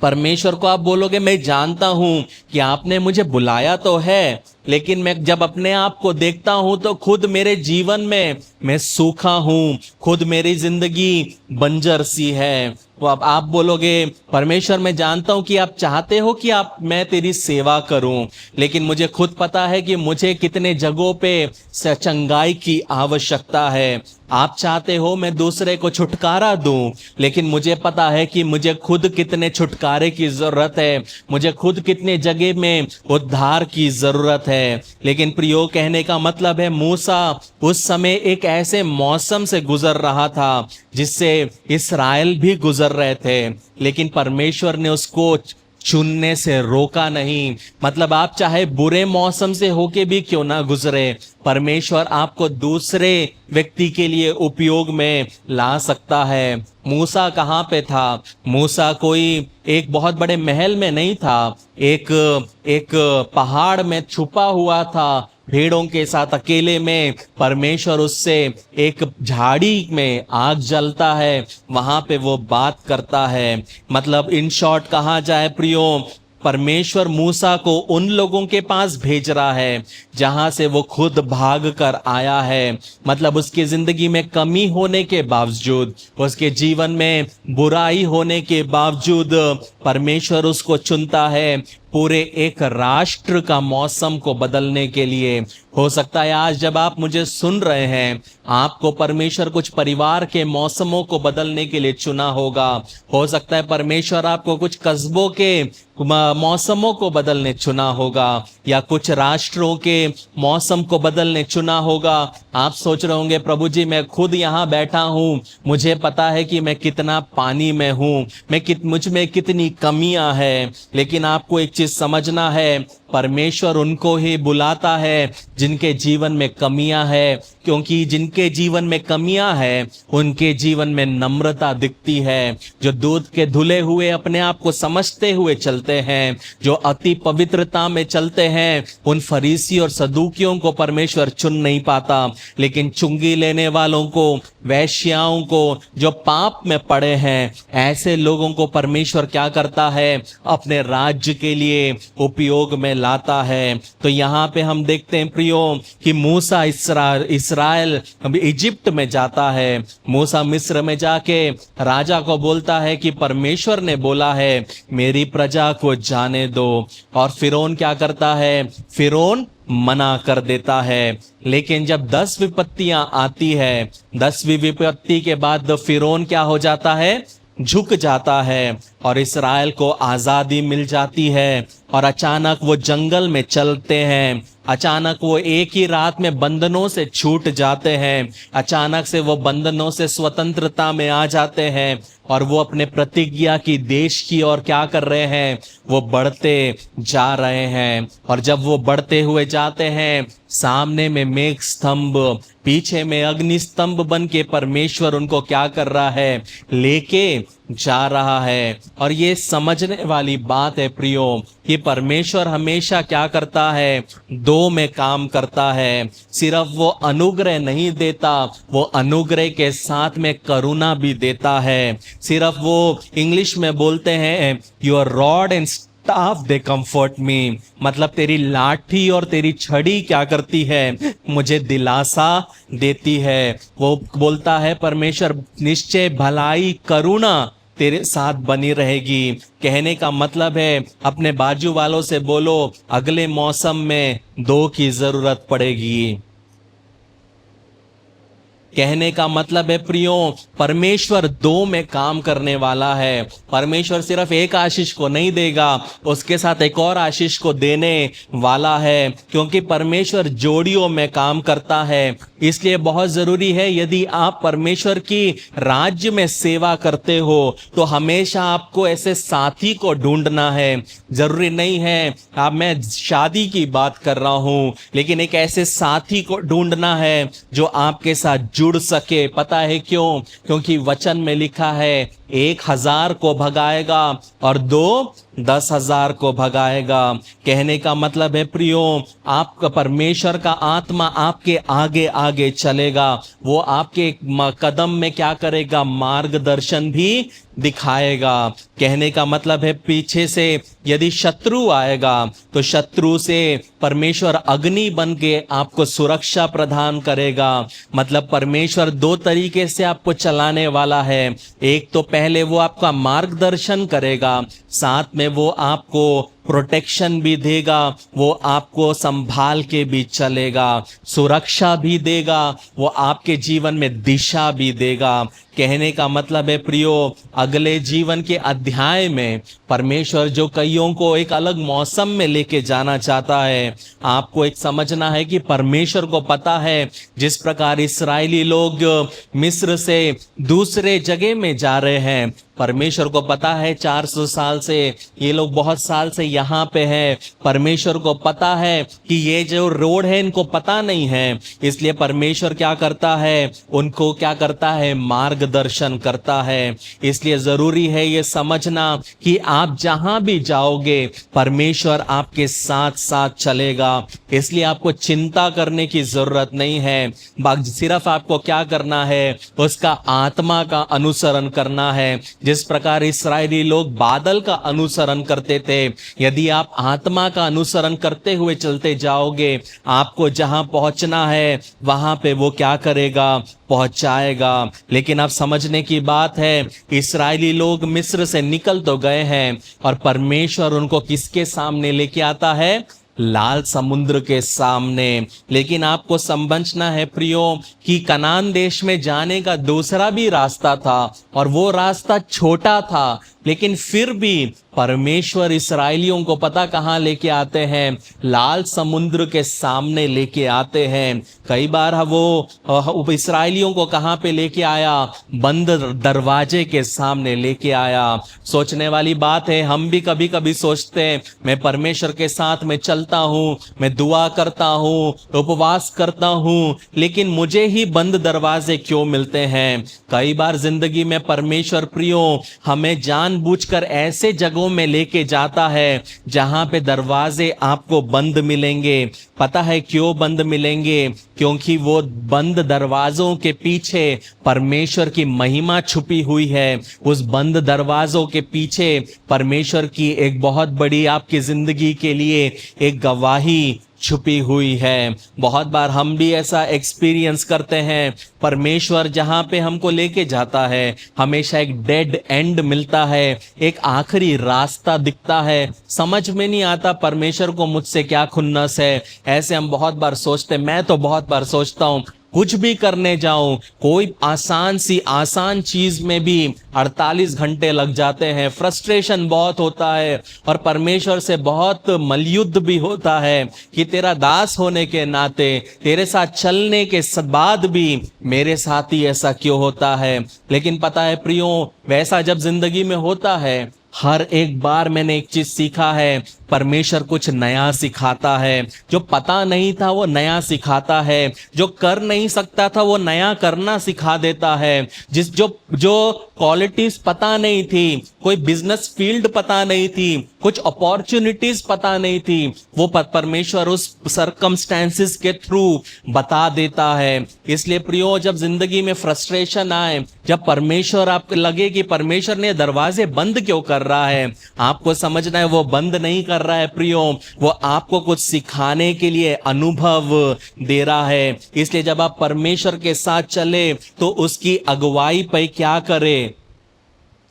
परमेश्वर को आप बोलोगे मैं जानता हूं कि आपने मुझे बुलाया तो है, लेकिन मैं जब अपने आप को देखता हूं तो खुद मेरे जीवन में मैं सूखा हूं, खुद मेरी जिंदगी बंजर सी है। तो अब आप बोलोगे परमेश्वर मैं जानता हूं कि आप चाहते हो कि मैं तेरी सेवा करूं, लेकिन मुझे खुद पता है कि मुझे कितने जगहों पे चंगाई की आवश्यकता है। आप चाहते हो मैं दूसरे को छुटकारा दूं, लेकिन मुझे पता है कि मुझे खुद कितने छुटकारे की जरूरत है, मुझे खुद कितने जगह में उद्धार की जरूरत है। लेकिन प्रियो, कहने का मतलब है मूसा उस समय एक ऐसे मौसम से गुजर रहा था जिससे इस्राएल भी गुजर रहे थे, लेकिन परमेश्वर ने उसको चुनने से रोका नहीं। मतलब आप चाहे बुरे मौसम से होके भी क्यों ना गुजरे, परमेश्वर आपको दूसरे व्यक्ति के लिए उपयोग में ला सकता है। मूसा कहाँ पे था? मूसा कोई एक बहुत बड़े महल में नहीं था, एक पहाड़ में छुपा हुआ था भेड़ों के साथ अकेले में। परमेश्वर उससे एक झाड़ी में आग जलता है, वहां पे वो बात करता है। मतलब इन शॉर्ट कहा जाए प्रियो, परमेश्वर मूसा को उन लोगों के पास भेज रहा है जहां से वो खुद भाग कर आया है। मतलब उसकी जिंदगी में कमी होने के बावजूद, उसके जीवन में बुराई होने के बावजूद परमेश्वर उसको चुनता है पूरे एक राष्ट्र का मौसम को बदलने के लिए। हो सकता है आज जब आप मुझे सुन रहे हैं, आपको परमेश्वर कुछ परिवार के मौसमों को बदलने के लिए चुना होगा। हो सकता है परमेश्वर आपको कुछ कस्बों के मौसमों को बदलने चुना होगा, या कुछ राष्ट्रों के मौसम को बदलने चुना होगा। आप सोच रहे होंगे प्रभु जी मैं खुद यहाँ बैठा हूँ, मुझे पता है कि मैं कितना पानी में हूँ, मुझ में कितनी कमियां हैं। लेकिन आपको एक चीज समझना है, परमेश्वर उनको ही बुलाता है जिनके जीवन में कमियां है, क्योंकि जिनके जीवन में कमियां है उनके जीवन में नम्रता दिखती है। जो दूध के धुले हुए अपने आप को समझते हुए चलते हैं, जो अति पवित्रता में चलते हैं, उन फरीसी और सदूकियों को परमेश्वर चुन नहीं पाता, लेकिन चुंगी लेने वालों को, वैश्याओं को, जो पाप में पड़े हैं, ऐसे लोगों को परमेश्वर क्या करता है? अपने राज्य के लिए उपयोग में लाता है। तो यहाँ पे हम देखते हैं प्रियो कि मूसा इस्राएल इजिप्ट में जाता है। मूसा मिस्र में जाके राजा को बोलता है कि परमेश्वर ने बोला है मेरी प्रजा को जाने दो, और फिरौन क्या करता है? फिरौन मना कर देता है। लेकिन जब 10 विपत्तियां आती है, 10वीं विपत्ति के बाद फिरौन क्या हो जाता है? झुक जाता है और इस्राएल को आजादी मिल जाती है। और अचानक वो जंगल में चलते हैं, अचानक वो एक ही रात में बंधनों से छूट जाते हैं, अचानक से वो बंधनों से स्वतंत्रता में आ जाते हैं, और वो अपने प्रतिज्ञा की देश की ओर क्या कर रहे हैं? वो बढ़ते जा रहे हैं। और जब वो बढ़ते हुए जाते हैं, सामने में मेघ स्तंभ, पीछे में अग्नि स्तंभ बन के परमेश्वर उनको क्या कर रहा है? लेके जा रहा है। और ये समझने वाली बात है प्रियो कि परमेश्वर हमेशा क्या करता है? दो में काम करता है। सिर्फ वो अनुग्रह नहीं देता, वो अनुग्रह के साथ में करुणा भी देता है। सिर्फ वो इंग्लिश में बोलते हैं your rod and staff they comfort me, मतलब तेरी लाठी और तेरी छड़ी क्या करती है, मुझे दिलासा देती है। वो बोलता है परमेश्वर निश्चय भलाई करुणा तेरे साथ बनी रहेगी। कहने का मतलब है अपने बाजू वालों से बोलो अगले मौसम में 2 की जरूरत पड़ेगी। कहने का मतलब है प्रियो, परमेश्वर 2 में काम करने वाला है। परमेश्वर सिर्फ एक आशीष को नहीं देगा, उसके साथ एक और आशीष को देने वाला है, क्योंकि परमेश्वर जोड़ियों में काम करता है। इसलिए बहुत जरूरी है यदि आप परमेश्वर की राज्य में सेवा करते हो तो हमेशा आपको ऐसे साथी को ढूंढना है। जरूरी नहीं है अब मैं शादी की बात कर रहा हूं, लेकिन एक ऐसे साथी को ढूंढना है जो आपके साथ जुड़ सके। पता है क्यों? क्योंकि वचन में लिखा है 1,000 को भगाएगा और 2 10,000 को भगाएगा। कहने का मतलब है प्रियो, आपका परमेश्वर का आत्मा आपके आगे आगे चलेगा। वो आपके कदम में क्या करेगा? मार्गदर्शन भी दिखाएगा। कहने का मतलब है पीछे से यदि शत्रु आएगा तो शत्रु से परमेश्वर अग्नि बन के आपको सुरक्षा प्रदान करेगा। मतलब परमेश्वर 2 तरीके से आपको चलाने वाला है। एक तो पहले वो आपका मार्गदर्शन करेगा, साथ में वो आपको प्रोटेक्शन भी देगा, वो आपको संभाल के भी चलेगा, सुरक्षा भी देगा, वो आपके जीवन में दिशा भी देगा। कहने का मतलब है प्रियो, अगले जीवन के अध्याय में परमेश्वर जो कईयों को एक अलग मौसम में लेके जाना चाहता है, आपको एक समझना है कि परमेश्वर को पता है जिस प्रकार इस्राएली लोग मिस्र से दूसरे जगह में जा रहे हैं, परमेश्वर को पता है 400 साल से ये लोग बहुत साल से यहाँ पे है। परमेश्वर को पता है कि ये जो रोड है इनको पता नहीं है, इसलिए परमेश्वर क्या करता है? उनको क्या करता है? मार्गदर्शन करता है। इसलिए जरूरी है ये समझना कि आप जहां भी जाओगे परमेश्वर आपके साथ साथ चलेगा। इसलिए आपको चिंता करने की जरूरत नहीं है, सिर्फ आपको क्या करना है? उसका आत्मा का अनुसरण करना है। जिस प्रकार इस्राएली लोग बादल का अनुसरण करते थे, यदि आप आत्मा का अनुसरण करते हुए चलते जाओगे, आपको जहां पहुंचना है वहां पे वो क्या करेगा? पहुंचाएगा। लेकिन अब समझने की बात है, इस्राएली लोग मिस्र से निकल तो गए हैं और परमेश्वर उनको किसके सामने लेके आता है? लाल समुद्र के सामने। लेकिन आपको समझना है प्रियो कि कनान देश में जाने का दूसरा भी रास्ता था और वो रास्ता छोटा था, लेकिन फिर भी परमेश्वर इस्राएलियों को पता कहां लेके आते हैं? लाल समुद्र के सामने लेके आते हैं। कई बार वो इस्राएलियों को कहां पे लेके आया? बंद दरवाजे के सामने लेके आया। सोचने वाली बात है, हम भी कभी कभी सोचते हैं मैं परमेश्वर के साथ में चलता हूं, मैं दुआ करता हूं, उपवास करता हूं, लेकिन मुझे ही बंद दरवाजे क्यों मिलते हैं? कई बार जिंदगी में परमेश्वर प्रियो हमें जानबूझकर ऐसे जगहों में लेके जाता है जहां पे दरवाजे आपको बंद मिलेंगे। पता है क्यों बंद मिलेंगे? क्योंकि वो बंद दरवाजों के पीछे परमेश्वर की महिमा छुपी हुई है। उस बंद दरवाजों के पीछे परमेश्वर की एक बहुत बड़ी आपकी जिंदगी के लिए एक गवाही छुपी हुई है। बहुत बार हम भी ऐसा एक्सपीरियंस करते हैं, परमेश्वर जहां पे हमको लेके जाता है हमेशा एक डेड एंड मिलता है, एक आखिरी रास्ता दिखता है। समझ में नहीं आता परमेश्वर को मुझसे क्या खुन्नस है। ऐसे हम बहुत बार सोचते, मैं तो बहुत बार सोचता हूं कुछ भी करने जाऊं, कोई आसान चीज में भी 48 घंटे लग जाते हैं, फ्रस्ट्रेशन बहुत होता है और परमेश्वर से बहुत मलयुद्ध भी होता है कि तेरा दास होने के नाते, तेरे साथ चलने के बाद भी मेरे साथ ही ऐसा क्यों होता है। लेकिन पता है प्रियो, वैसा जब जिंदगी में होता है, हर एक बार मैंने एक चीज सीखा है, परमेश्वर कुछ नया सिखाता है। जो पता नहीं था वो नया सिखाता है, जो कर नहीं सकता था वो नया करना सिखा देता है। जो क्वालिटीज पता नहीं थी, कोई बिजनेस फील्ड पता नहीं थी, कुछ अपॉर्चुनिटीज पता नहीं थी, वो परमेश्वर उस सर्कमस्टेंसेस के थ्रू बता देता है। इसलिए प्रियो, जब जिंदगी में फ्रस्ट्रेशन आए, जब परमेश्वर आपको लगे कि परमेश्वर ने दरवाजे बंद क्यों कर रहा है। आपको समझना है वो बंद नहीं कर रहा है प्रियो, वो आपको कुछ सिखाने के लिए अनुभव दे रहा है। इसलिए जब आप परमेश्वर के साथ चले तो उसकी अगुवाई पे क्या करें,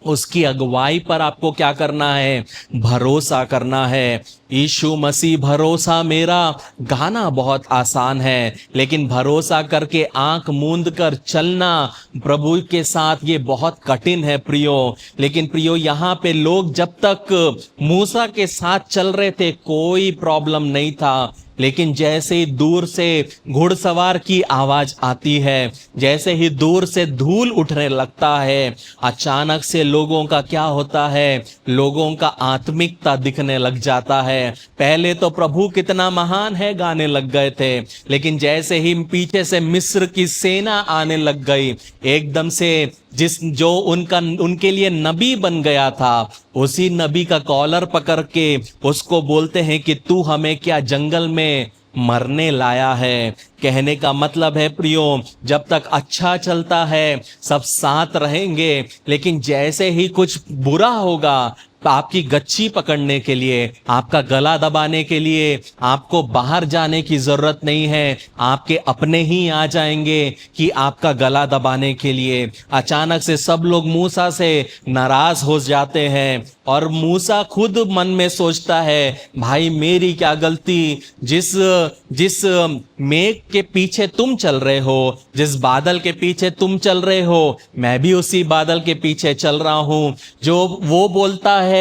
उसकी अगुवाई पर आपको क्या करना है, भरोसा करना है। यीशु मसीह भरोसा मेरा गाना बहुत आसान है, लेकिन भरोसा करके आंख मूंद कर चलना प्रभु के साथ ये बहुत कठिन है प्रियो। लेकिन प्रियो यहाँ पे लोग जब तक मूसा के साथ चल रहे थे कोई प्रॉब्लम नहीं था, लेकिन जैसे ही दूर से घुड़सवार की आवाज आती है, जैसे ही दूर से धूल उठने लगता है, अचानक से लोगों का क्या होता है, लोगों का आत्मिकता दिखने लग जाता है। पहले तो प्रभु कितना महान है गाने लग गए थे, लेकिन जैसे ही पीछे से मिस्र की सेना आने लग गई, एकदम से जो उनके लिए नबी बन गया था, उसी नबी का कॉलर पकड़ के उसको बोलते हैं कि तू हमें क्या जंगल में मरने लाया है। कहने का मतलब है प्रियो, जब तक अच्छा चलता है सब साथ रहेंगे, लेकिन जैसे ही कुछ बुरा होगा, आपकी गच्ची पकड़ने के लिए, आपका गला दबाने के लिए आपको बाहर जाने की जरूरत नहीं है, आपके अपने ही आ जाएंगे कि आपका गला दबाने के लिए। अचानक से सब लोग मूसा से नाराज हो जाते हैं और मूसा खुद मन में सोचता है, भाई मेरी क्या गलती, जिस मेघ के पीछे तुम चल रहे हो, जिस बादल के पीछे तुम चल रहे हो, मैं भी उसी बादल के पीछे चल रहा हूं। जो वो बोलता है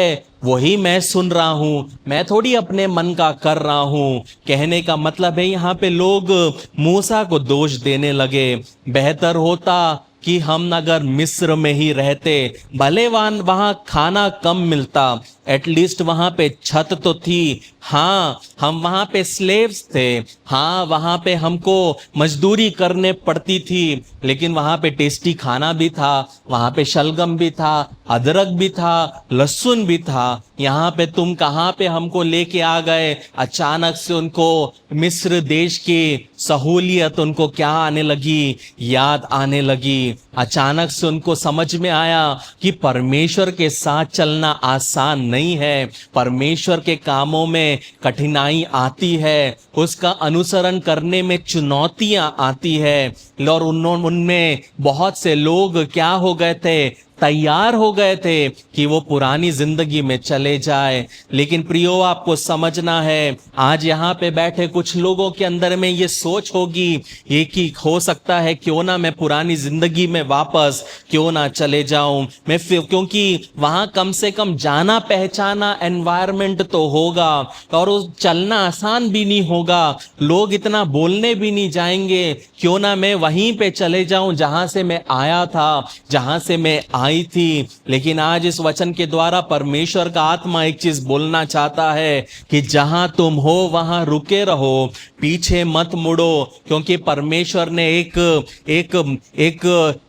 वही मैं सुन रहा हूं, मैं थोड़ी अपने मन का कर रहा हूं। कहने का मतलब है यहाँ पे लोग मूसा को दोष देने लगे। बेहतर होता कि हम अगर मिस्र में ही रहते, भले वहां खाना कम मिलता, एटलीस्ट वहां पे छत तो थी। हाँ, हम वहां पे स्लेव्स थे, हाँ वहां पे हमको मजदूरी करने पड़ती थी, लेकिन वहां पे टेस्टी खाना भी था, वहां पे शलगम भी था, अदरक भी था, लहसुन भी था। यहाँ पे तुम कहाँ पे हमको लेके आ गए। अचानक से उनको मिस्र देश की सहूलियत उनको क्या आने लगी, याद आने लगी। अचानक से उनको समझ में आया कि परमेश्वर के साथ चलना आसान नहीं है, परमेश्वर के कामों में कठिनाई आती है, उसका अनुसरण करने में चुनौतियां आती है। और उनमें बहुत से लोग क्या हो गए थे, तैयार हो गए थे कि वो पुरानी जिंदगी में चले जाए। लेकिन प्रियो आपको समझना है, आज यहाँ पे बैठे कुछ लोगों के अंदर में ये सोच होगी ये कि हो सकता है क्यों ना मैं पुरानी जिंदगी में वापस क्यों ना चले जाऊं मैं, क्योंकि वहां कम से कम जाना पहचाना एनवायरनमेंट तो होगा और उस चलना आसान भी नहीं होगा, लोग इतना बोलने भी नहीं जाएंगे। क्यों ना मैं वहीं पे चले जाऊं जहां से मैं आया था, जहां से मैं आई थी। लेकिन आज इस वचन के द्वारा परमेश्वर का आत्मा एक चीज बोलना चाहता है कि जहां तुम हो वहां रुके रहो, पीछे मत मुड़ो, क्योंकि परमेश्वर ने एक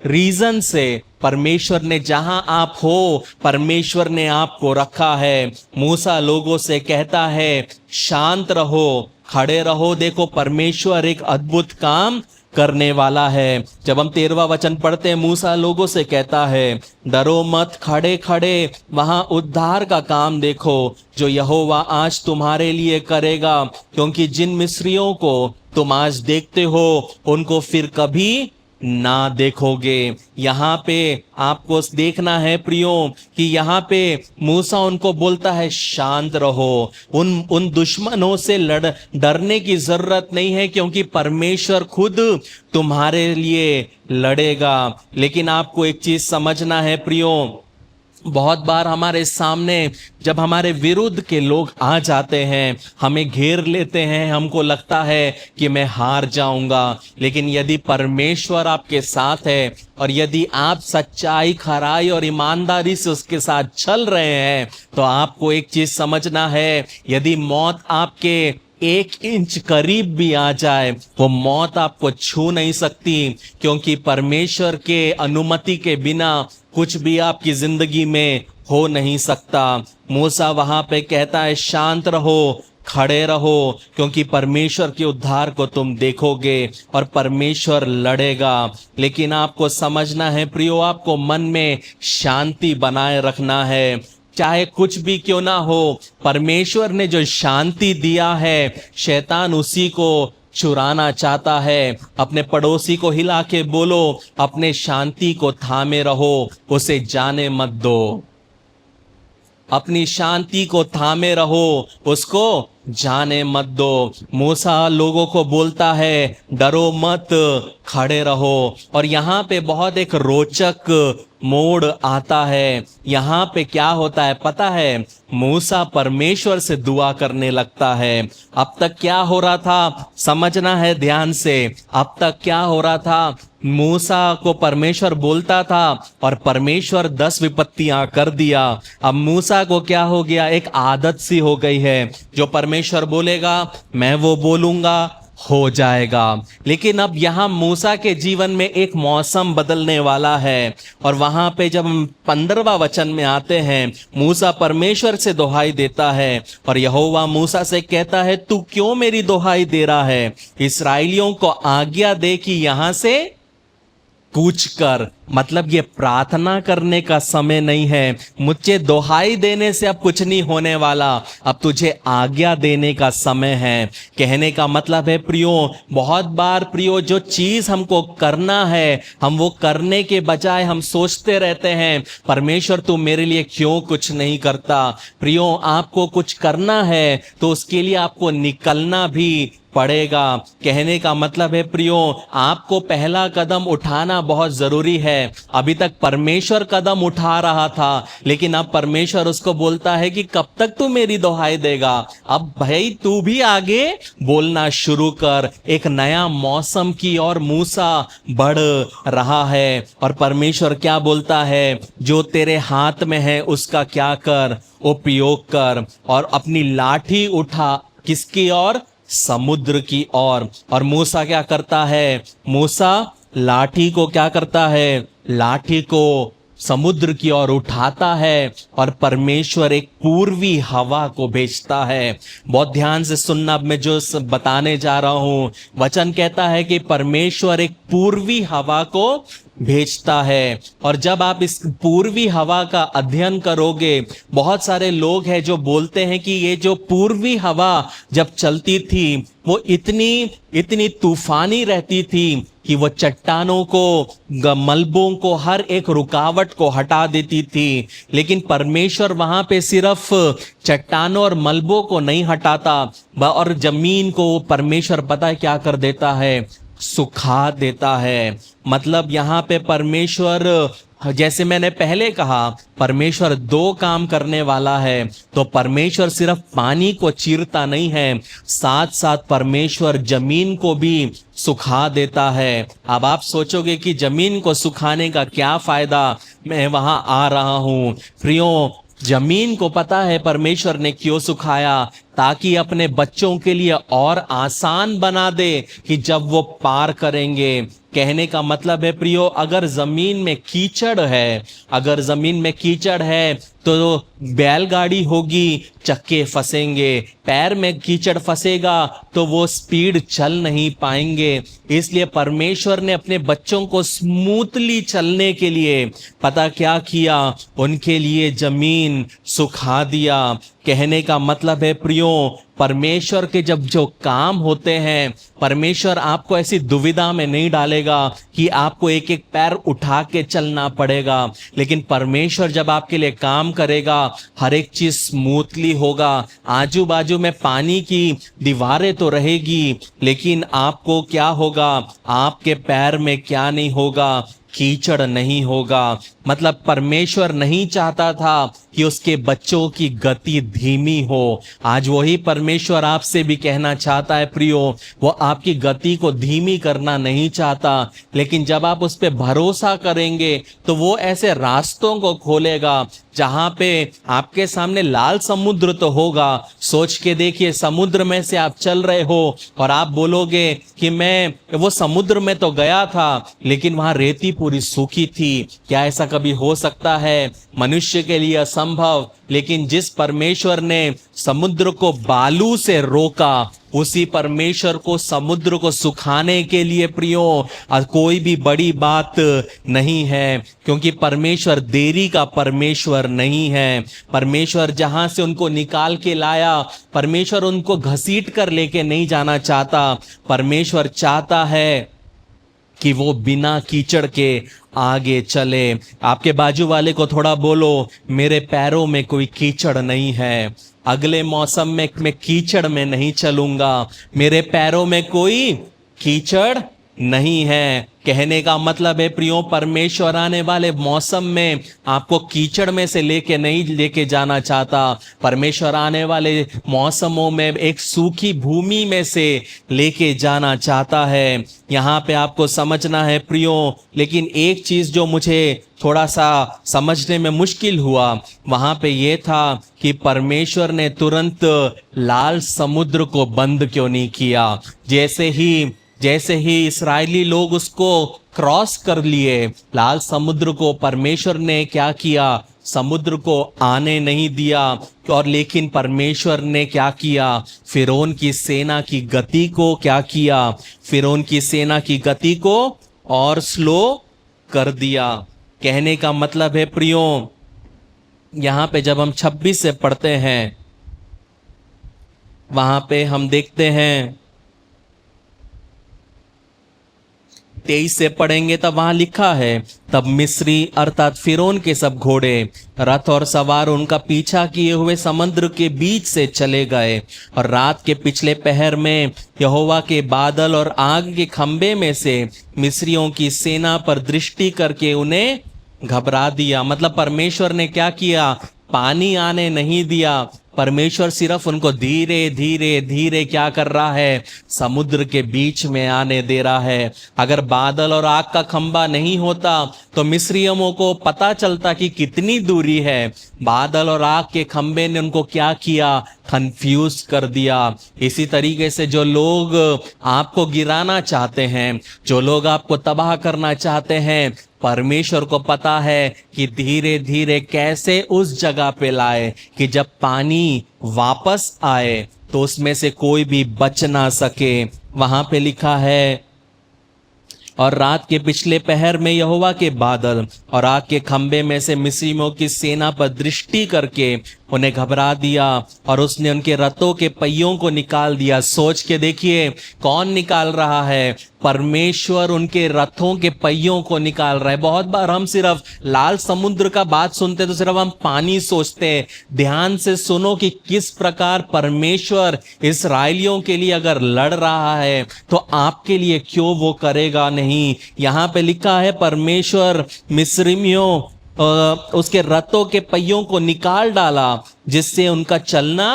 रीजन से, परमेश्वर ने जहां आप हो, परमेश्वर ने आपको रखा है। मूसा लोगों से कहता है शांत रहो, खड़े रहो, देखो परमेश्वर एक अद्भुत काम करने वाला है। जब हम 13वां वचन पढ़ते हैं, मूसा लोगों से कहता है डरो मत, खड़े खड़े वहां उद्धार का काम देखो जो यहोवा आज तुम्हारे लिए करेगा, क्योंकि जिन मिस्रियों को तुम आज देखते हो उनको फिर कभी ना देखोगे। यहाँ पे आपको देखना है प्रियो कि यहाँ पे मूसा उनको बोलता है शांत रहो, उन दुश्मनों से डरने की जरूरत नहीं है, क्योंकि परमेश्वर खुद तुम्हारे लिए लड़ेगा। लेकिन आपको एक चीज समझना है प्रियो, बहुत बार हमारे सामने जब हमारे विरुद्ध के लोग आ जाते हैं, हमें घेर लेते हैं, हमको लगता है कि मैं हार जाऊंगा। लेकिन यदि परमेश्वर आपके साथ है और यदि आप सच्चाई, खराई और ईमानदारी से उसके साथ चल रहे हैं, तो आपको एक चीज समझना है, यदि मौत आपके 1 इंच करीब भी आ जाए, वो मौत आपको छू नहीं सकती, क्योंकि परमेश्वर के अनुमति के बिना कुछ भी आपकी जिंदगी में हो नहीं सकता। मूसा वहां पे कहता है शांत रहो, खड़े रहो, क्योंकि परमेश्वर के उद्धार को तुम देखोगे और परमेश्वर लड़ेगा। लेकिन आपको समझना है प्रियो, आपको मन में शांति बनाए रखना है। चाहे कुछ भी क्यों ना हो, परमेश्वर ने जो शांति दिया है, शैतान उसी को चुराना चाहता है। अपने पड़ोसी को हिला के बोलो, अपने शांति को थामे रहो, उसे जाने मत दो। अपनी शांति को थामे रहो, उसको जाने मत दो। मूसा लोगों को बोलता है, डरो मत, खड़े रहो। और यहाँ पे बहुत एक रोचक मोड़ आता है। यहाँ पे क्या होता है पता है? मूसा परमेश्वर से दुआ करने लगता है। अब तक क्या हो रहा था, समझना है ध्यान से। अब तक क्या हो रहा था, मूसा को परमेश्वर बोलता था और परमेश्वर 10 विपत्तियां कर दिया। अब मूसा को क्या हो गया, एक आदत सी हो गई है, जो परमेश्वर बोलेगा मैं वो बोलूंगा, हो जाएगा। लेकिन अब यहां मूसा के जीवन में एक मौसम बदलने वाला है। और वहां पे जब हम 15वां वचन में आते हैं, मूसा परमेश्वर से दुहाई देता है और यहोवा मूसा से कहता है, तू क्यों मेरी दुहाई दे रहा है? इस्राएलियों को आज्ञा दे कि यहां से कूच कर। मतलब ये प्रार्थना करने का समय नहीं है, मुझे दुहाई देने से अब कुछ नहीं होने वाला, अब तुझे आज्ञा देने का समय है। कहने का मतलब है प्रियो, बहुत बार प्रियो जो चीज हमको करना है, हम वो करने के बजाय हम सोचते रहते हैं, परमेश्वर तू मेरे लिए क्यों कुछ नहीं करता। प्रियो, आपको कुछ करना है तो उसके लिए आपको निकलना भी पड़ेगा। कहने का मतलब है प्रियो, आपको पहला कदम उठाना बहुत जरूरी है। अभी तक परमेश्वर कदम उठा रहा था, लेकिन अब परमेश्वर उसको बोलता है कि कब तक तू मेरी दुहाई देगा? अब भाई तू भी आगे बोलना शुरू कर। एक नया मौसम की ओर मूसा बढ़ रहा है और परमेश्वर क्या बोलता है, जो तेरे हाथ में है उसका क्या कर, उपयोग कर। और अपनी लाठी उठा, किसकी ओर? समुद्र की ओर। और मूसा क्या करता है? मूसा लाठी को क्या करता है? लाठी को समुद्र की ओर उठाता है और परमेश्वर एक पूर्वी हवा को भेजता है। बहुत ध्यान से सुनना, मैं जो बताने जा रहा हूं, वचन कहता है कि परमेश्वर एक पूर्वी हवा को भेजता है। और जब आप इस पूर्वी हवा का अध्ययन करोगे, बहुत सारे लोग हैं जो बोलते हैं कि ये जो पूर्वी हवा जब चलती थी वो इतनी तूफानी रहती थी कि वो चट्टानों को, मलबों को, हर एक रुकावट को हटा देती थी। लेकिन परमेश्वर वहां पे सिर्फ चट्टानों और मलबों को नहीं हटाता, और जमीन को परमेश्वर पता है क्या कर देता है? सुखा देता है। मतलब यहाँ पे परमेश्वर, जैसे मैंने पहले कहा, परमेश्वर 2 काम करने वाला है। तो परमेश्वर सिर्फ पानी को चीरता नहीं है, साथ साथ परमेश्वर जमीन को भी सुखा देता है। अब आप सोचोगे कि जमीन को सुखाने का क्या फायदा, मैं वहां आ रहा हूं। प्रियो, जमीन को पता है परमेश्वर ने क्यों सुखाया, ताकि अपने बच्चों के लिए और आसान बना दे कि जब वो पार करेंगे। कहने का मतलब है प्रियो, अगर जमीन में कीचड़ है, अगर जमीन में कीचड़ है तो बैलगाड़ी होगी, चक्के फंसेंगे। पैर में कीचड़ फंसेगा तो वो स्पीड चल नहीं पाएंगे। इसलिए परमेश्वर ने अपने बच्चों को स्मूथली चलने के लिए पता क्या किया? उनके लिए जमीन सुखा दिया। कहने का मतलब है प्रियो, परमेश्वर के जब जो काम होते हैं, परमेश्वर आपको ऐसी दुविधा में नहीं डालेगा कि आपको एक एक पैर उठा के चलना पड़ेगा। लेकिन परमेश्वर जब आपके लिए काम करेगा, हर एक चीज स्मूथली होगा। आजू बाजू में पानी की दीवारें तो रहेगी, लेकिन आपको क्या होगा? आपके पैर में क्या नहीं होगा? कीचड़ नहीं होगा। मतलब परमेश्वर नहीं चाहता था कि उसके बच्चों की गति धीमी हो। आज वही परमेश्वर आपसे भी कहना चाहता है प्रियो, वो आपकी गति को धीमी करना नहीं चाहता, लेकिन जब आप उस पर भरोसा करेंगे तो वो ऐसे रास्तों को खोलेगा जहां पे आपके सामने लाल समुद्र तो होगा। सोच के देखिए, समुद्र में से आप चल रहे हो और आप बोलोगे कि मैं वो समुद्र में तो गया था, लेकिन वहां रेती पूरी सूखी थी। क्या ऐसा कभी हो सकता है? मनुष्य के लिए असंभव। लेकिन जिस परमेश्वर ने समुद्र को बालू से रोका, उसी परमेश्वर को समुद्र को सुखाने के लिए प्रियो कोई भी बड़ी बात नहीं है, क्योंकि परमेश्वर देरी का परमेश्वर नहीं है। परमेश्वर जहां से उनको निकाल के लाया, परमेश्वर उनको घसीट कर लेके नहीं जाना चाहता। परमेश्वर चाहता है कि वो बिना कीचड़ के आगे चले। आपके बाजू वाले को थोड़ा बोलो, मेरे पैरों में कोई कीचड़ नहीं है, अगले मौसम में मैं कीचड़ में नहीं चलूंगा, मेरे पैरों में कोई कीचड़ नहीं है। कहने का मतलब है प्रियो, परमेश्वर आने वाले मौसम में आपको कीचड़ में से नहीं लेके जाना चाहता। परमेश्वर आने वाले मौसमों में एक सूखी भूमि में से लेके जाना चाहता है। यहाँ पे आपको समझना है प्रियो। लेकिन एक चीज जो मुझे थोड़ा सा समझने में मुश्किल हुआ, वहां पे ये था कि परमेश्वर ने तुरंत लाल समुद्र को बंद क्यों नहीं किया। जैसे ही इस्राएली लोग उसको क्रॉस कर लिए, लाल समुद्र को, परमेश्वर ने क्या किया, समुद्र को आने नहीं दिया। और लेकिन परमेश्वर ने क्या किया, फिरौन की सेना की गति को क्या किया, फिरौन की सेना की गति को और स्लो कर दिया। कहने का मतलब है प्रियो, यहां पे जब हम 26 से पढ़ते हैं, वहां पे हम देखते हैं 23 से पढ़ेंगे तब वहां लिखा है, तब मिस्री अर्थात फिरौन के सब घोड़े, रथ और सवार उनका पीछा किए हुए समुद्र के बीच से चले गए। और रात के पिछले पहर में यहोवा के बादल और आग के खंबे में से मिस्रियों की सेना पर दृष्टि करके उन्हें घबरा दिया। मतलब परमेश्वर ने क्या किया, पानी आने नहीं दिया, परमेश्वर सिर्फ उनको धीरे धीरे धीरे क्या कर रहा है, समुद्र के बीच में आने दे रहा है। अगर बादल और आग का खंबा नहीं होता तो मिस्रियों को पता चलता कि कितनी दूरी है। बादल और आग के खंबे ने उनको क्या किया, कंफ्यूज कर दिया। इसी तरीके से जो लोग आपको गिराना चाहते हैं, जो लोग आपको तबाह करना चाहते हैं, परमेश्वर को पता है कि धीरे धीरे कैसे उस जगह पे लाए कि जब पानी वापस आए तो उसमें से कोई भी बच ना सके। वहां पे लिखा है, और रात के पिछले पहर में यहोवा के बादल और आग के खंबे में से मिस्रियों की सेना पर दृष्टि करके उन्हें घबरा दिया और उसने उनके रथों के पहियों को निकाल दिया। सोच के देखिए, कौन निकाल रहा है, परमेश्वर उनके रथों के पहियों को निकाल रहा है। बहुत बार हम सिर्फ लाल समुद्र का बात सुनते तो सिर्फ हम पानी सोचते हैं। ध्यान से सुनो कि किस प्रकार परमेश्वर इस्राएलियों के लिए अगर लड़ रहा है तो आपके लिए क्यों वो करेगा नहीं। यहाँ पे लिखा है, परमेश्वर मिस्रियों उसके रथों के पहियों को निकाल डाला, जिससे उनका चलना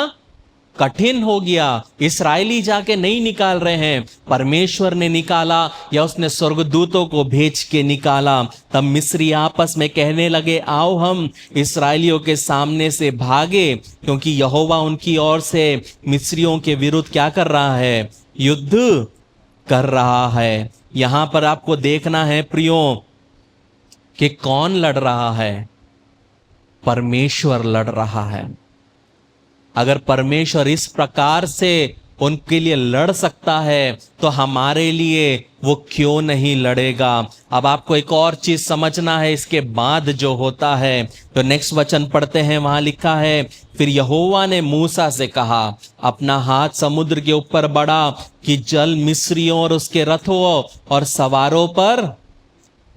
कठिन हो गया। इस्राएली जाके नहीं निकाल रहे हैं, परमेश्वर ने निकाला, या उसने स्वर्गदूतों को भेज के निकाला। तब मिस्री आपस में कहने लगे, आओ हम इस्राएलियों के सामने से भागे, क्योंकि यहोवा उनकी ओर से मिस्रियों के विरुद्ध क्या कर रहा है, युद्ध कर रहा है। यहां पर आपको देखना है प्रियो कि कौन लड़ रहा है, परमेश्वर लड़ रहा है। अगर परमेश्वर इस प्रकार से उनके लिए लड़ सकता है तो हमारे लिए वो क्यों नहीं लड़ेगा। अब आपको एक और चीज समझना है इसके बाद जो होता है। तो नेक्स्ट वचन पढ़ते हैं, वहां लिखा है, फिर यहोवा ने मूसा से कहा, अपना हाथ समुद्र के ऊपर बढ़ा कि जल मिस्रियों और उसके रथों और सवारों पर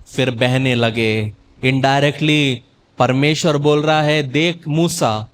फिर बहने लगे। इनडायरेक्टली परमेश्वर बोल रहा है, देख मूसा,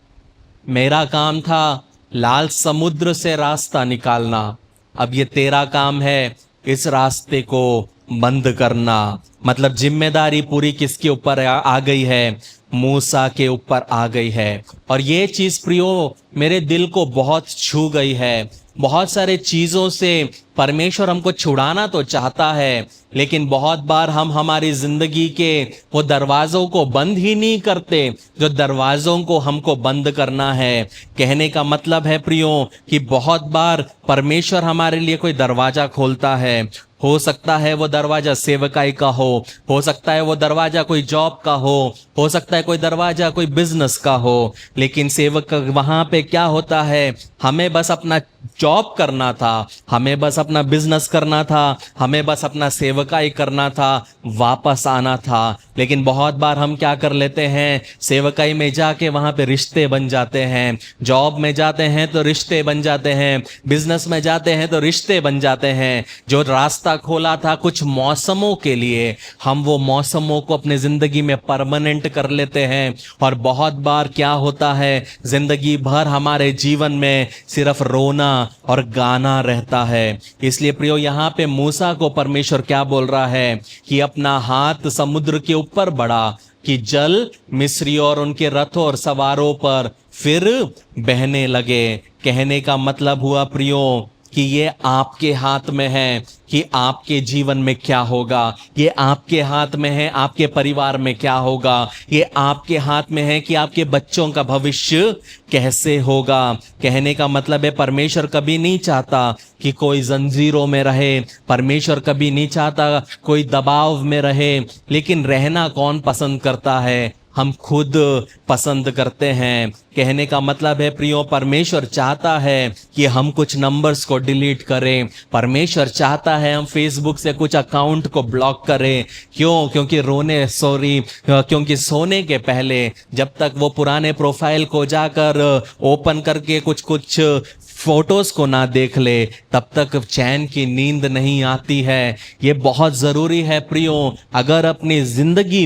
मेरा काम था लाल समुद्र से रास्ता निकालना, अब ये तेरा काम है इस रास्ते को बंद करना। मतलब जिम्मेदारी पूरी किसके ऊपर आ गई है, मूसा के ऊपर आ गई है। और ये चीज प्रियो मेरे दिल को बहुत छू गई है। बहुत सारे चीजों से परमेश्वर हमको छुड़ाना तो चाहता है, लेकिन बहुत बार हम हमारी जिंदगी के वो दरवाजों को बंद ही नहीं करते जो दरवाजों को हमको बंद करना है। कहने का मतलब है प्रियो कि बहुत बार परमेश्वर हमारे लिए कोई दरवाजा खोलता है हो सकता है वो दरवाजा सेवकाई का हो सकता है वो दरवाजा कोई जॉब का हो सकता है कोई दरवाजा कोई बिजनेस का हो। लेकिन सेवक वहां पे क्या होता है, हमें बस अपना जॉब करना था, हमें बस अपना बिजनेस करना था, हमें बस अपना सेवकाई करना था, वापस आना था। लेकिन बहुत बार हम क्या कर लेते हैं, सेवकाई में जाके वहां पे रिश्ते बन जाते हैं, जॉब में जाते हैं तो रिश्ते बन जाते हैं, बिजनेस में जाते हैं तो रिश्ते बन जाते हैं। जो रास्ता खोला था कुछ मौसमों के लिए, हम वो मौसमों को अपने जिंदगी में परमानेंट कर लेते हैं। और बहुत बार क्या होता है, जिंदगी भर हमारे जीवन में सिर्फ रोना और गाना रहता है। इसलिए प्रियो, यहाँ पे मूसा को परमेश्वर क्या बोल रहा है कि अपना हाथ समुद्र के ऊपर बढ़ा कि जल मिस्रियों और उनके रथों और सवारों पर फिर बहने लगे। कहने का मतलब हुआ प्रियो कि ये आपके हाथ में है कि आपके जीवन में क्या होगा, ये आपके हाथ में है आपके परिवार में क्या होगा, ये आपके हाथ में है कि आपके बच्चों का भविष्य कैसे होगा। कहने का मतलब है परमेश्वर कभी नहीं चाहता कि कोई जंजीरों में रहे, परमेश्वर कभी नहीं चाहता कोई दबाव में रहे। लेकिन रहना कौन पसंद करता है, हम खुद पसंद करते हैं। कहने का मतलब है प्रियो, परमेश्वर चाहता है कि हम कुछ नंबर्स को डिलीट करें, परमेश्वर चाहता है हम फेसबुक से कुछ अकाउंट को ब्लॉक करें। क्योंकि सोने के पहले जब तक वो पुराने प्रोफाइल को जाकर ओपन करके कुछ कुछ फोटोज को ना देख ले, तब तक चैन की नींद नहीं आती है। ये बहुत जरूरी है प्रियो, अगर अपनी जिंदगी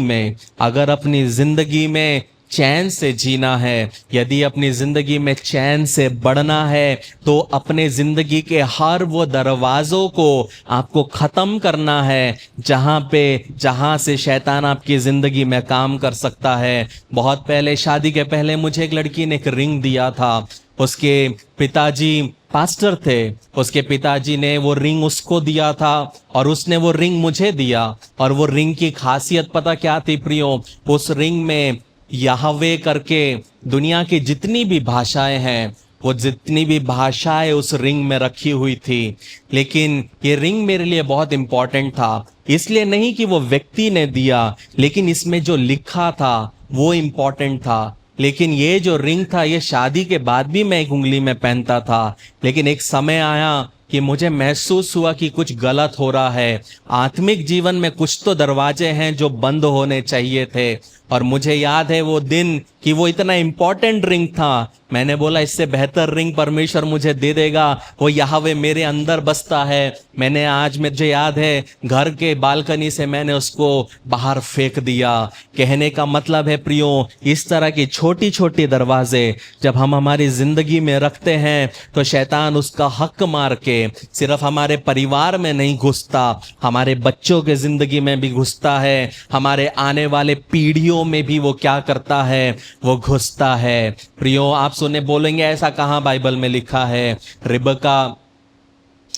में चैन से जीना है, यदि अपनी जिंदगी में चैन से बढ़ना है, तो अपने जिंदगी के हर वो दरवाजों को आपको खत्म करना है जहां से शैतान आपकी जिंदगी में काम कर सकता है। बहुत पहले, शादी के पहले, मुझे एक लड़की ने एक रिंग दिया था। उसके पिताजी पास्टर थे, उसके पिताजी ने वो रिंग उसको दिया था और उसने वो रिंग मुझे दिया। और वो रिंग की खासियत पता क्या थी प्रियो, उस रिंग में याहवे करके दुनिया की जितनी भी भाषाएं हैं, वो जितनी भी भाषाएं उस रिंग में रखी हुई थी। लेकिन ये रिंग मेरे लिए बहुत इंपॉर्टेंट था, इसलिए नहीं कि वो व्यक्ति ने दिया, लेकिन इसमें जो लिखा था वो इंपॉर्टेंट था। लेकिन ये जो रिंग था, ये शादी के बाद भी मैं एक उंगली में पहनता था। लेकिन एक समय आया कि मुझे महसूस हुआ कि कुछ गलत हो रहा है, आत्मिक जीवन में कुछ तो दरवाजे हैं जो बंद होने चाहिए थे। और मुझे याद है वो दिन कि वो इतना इंपॉर्टेंट रिंग था, मैंने बोला इससे बेहतर रिंग परमेश्वर मुझे दे देगा, वो यहोवा मेरे अंदर बसता है। मैंने आज, मुझे याद है, घर के बालकनी से मैंने उसको बाहर फेंक दिया। कहने का मतलब है प्रियो, इस तरह की छोटी छोटी दरवाजे जब हम हमारी जिंदगी में रखते हैं, तो शैतान उसका हक मार के सिर्फ हमारे परिवार में नहीं घुसता, हमारे बच्चों के जिंदगी में भी घुसता है, हमारे आने वाले पीढ़ियों में भी वो क्या करता है, वो घुसता है। प्रियो, आप सुने बोलेंगे ऐसा कहाँ बाइबल में लिखा है। रिबका,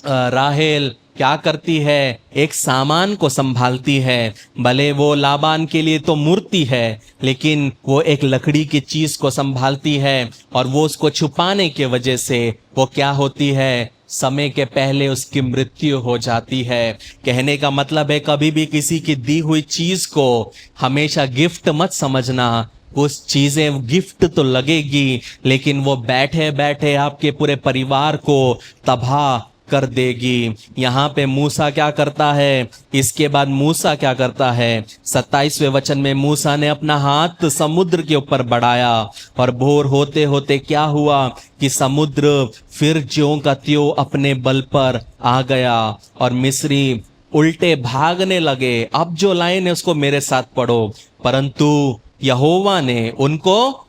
राहेल क्या करती है, एक सामान को संभालती है। भले वो लाबान के लिए तो मूर्ति है, लेकिन वो एक लकड़ी की चीज को संभालती है, और वो उसको छुपाने के वजह से वो क्या होती है, समय के पहले उसकी मृत्यु हो जाती है। कहने का मतलब है कभी भी किसी की दी हुई चीज को हमेशा गिफ्ट मत समझना। कुछ चीजें गिफ्ट तो लगेगी, लेकिन वो बैठे बैठे आपके पूरे परिवार को तबाह कर देगी। यहाँ पे मूसा क्या करता है, इसके बाद मूसा क्या करता है, 27वें वचन में मूसा ने अपना हाथ समुद्र के ऊपर बढ़ाया, और भोर होते होते क्या हुआ कि समुद्र फिर ज्यों का त्यों अपने बल पर आ गया, और मिस्री उल्टे भागने लगे। अब जो लाइन है उसको मेरे साथ पढ़ो। परंतु यहोवा ने उनको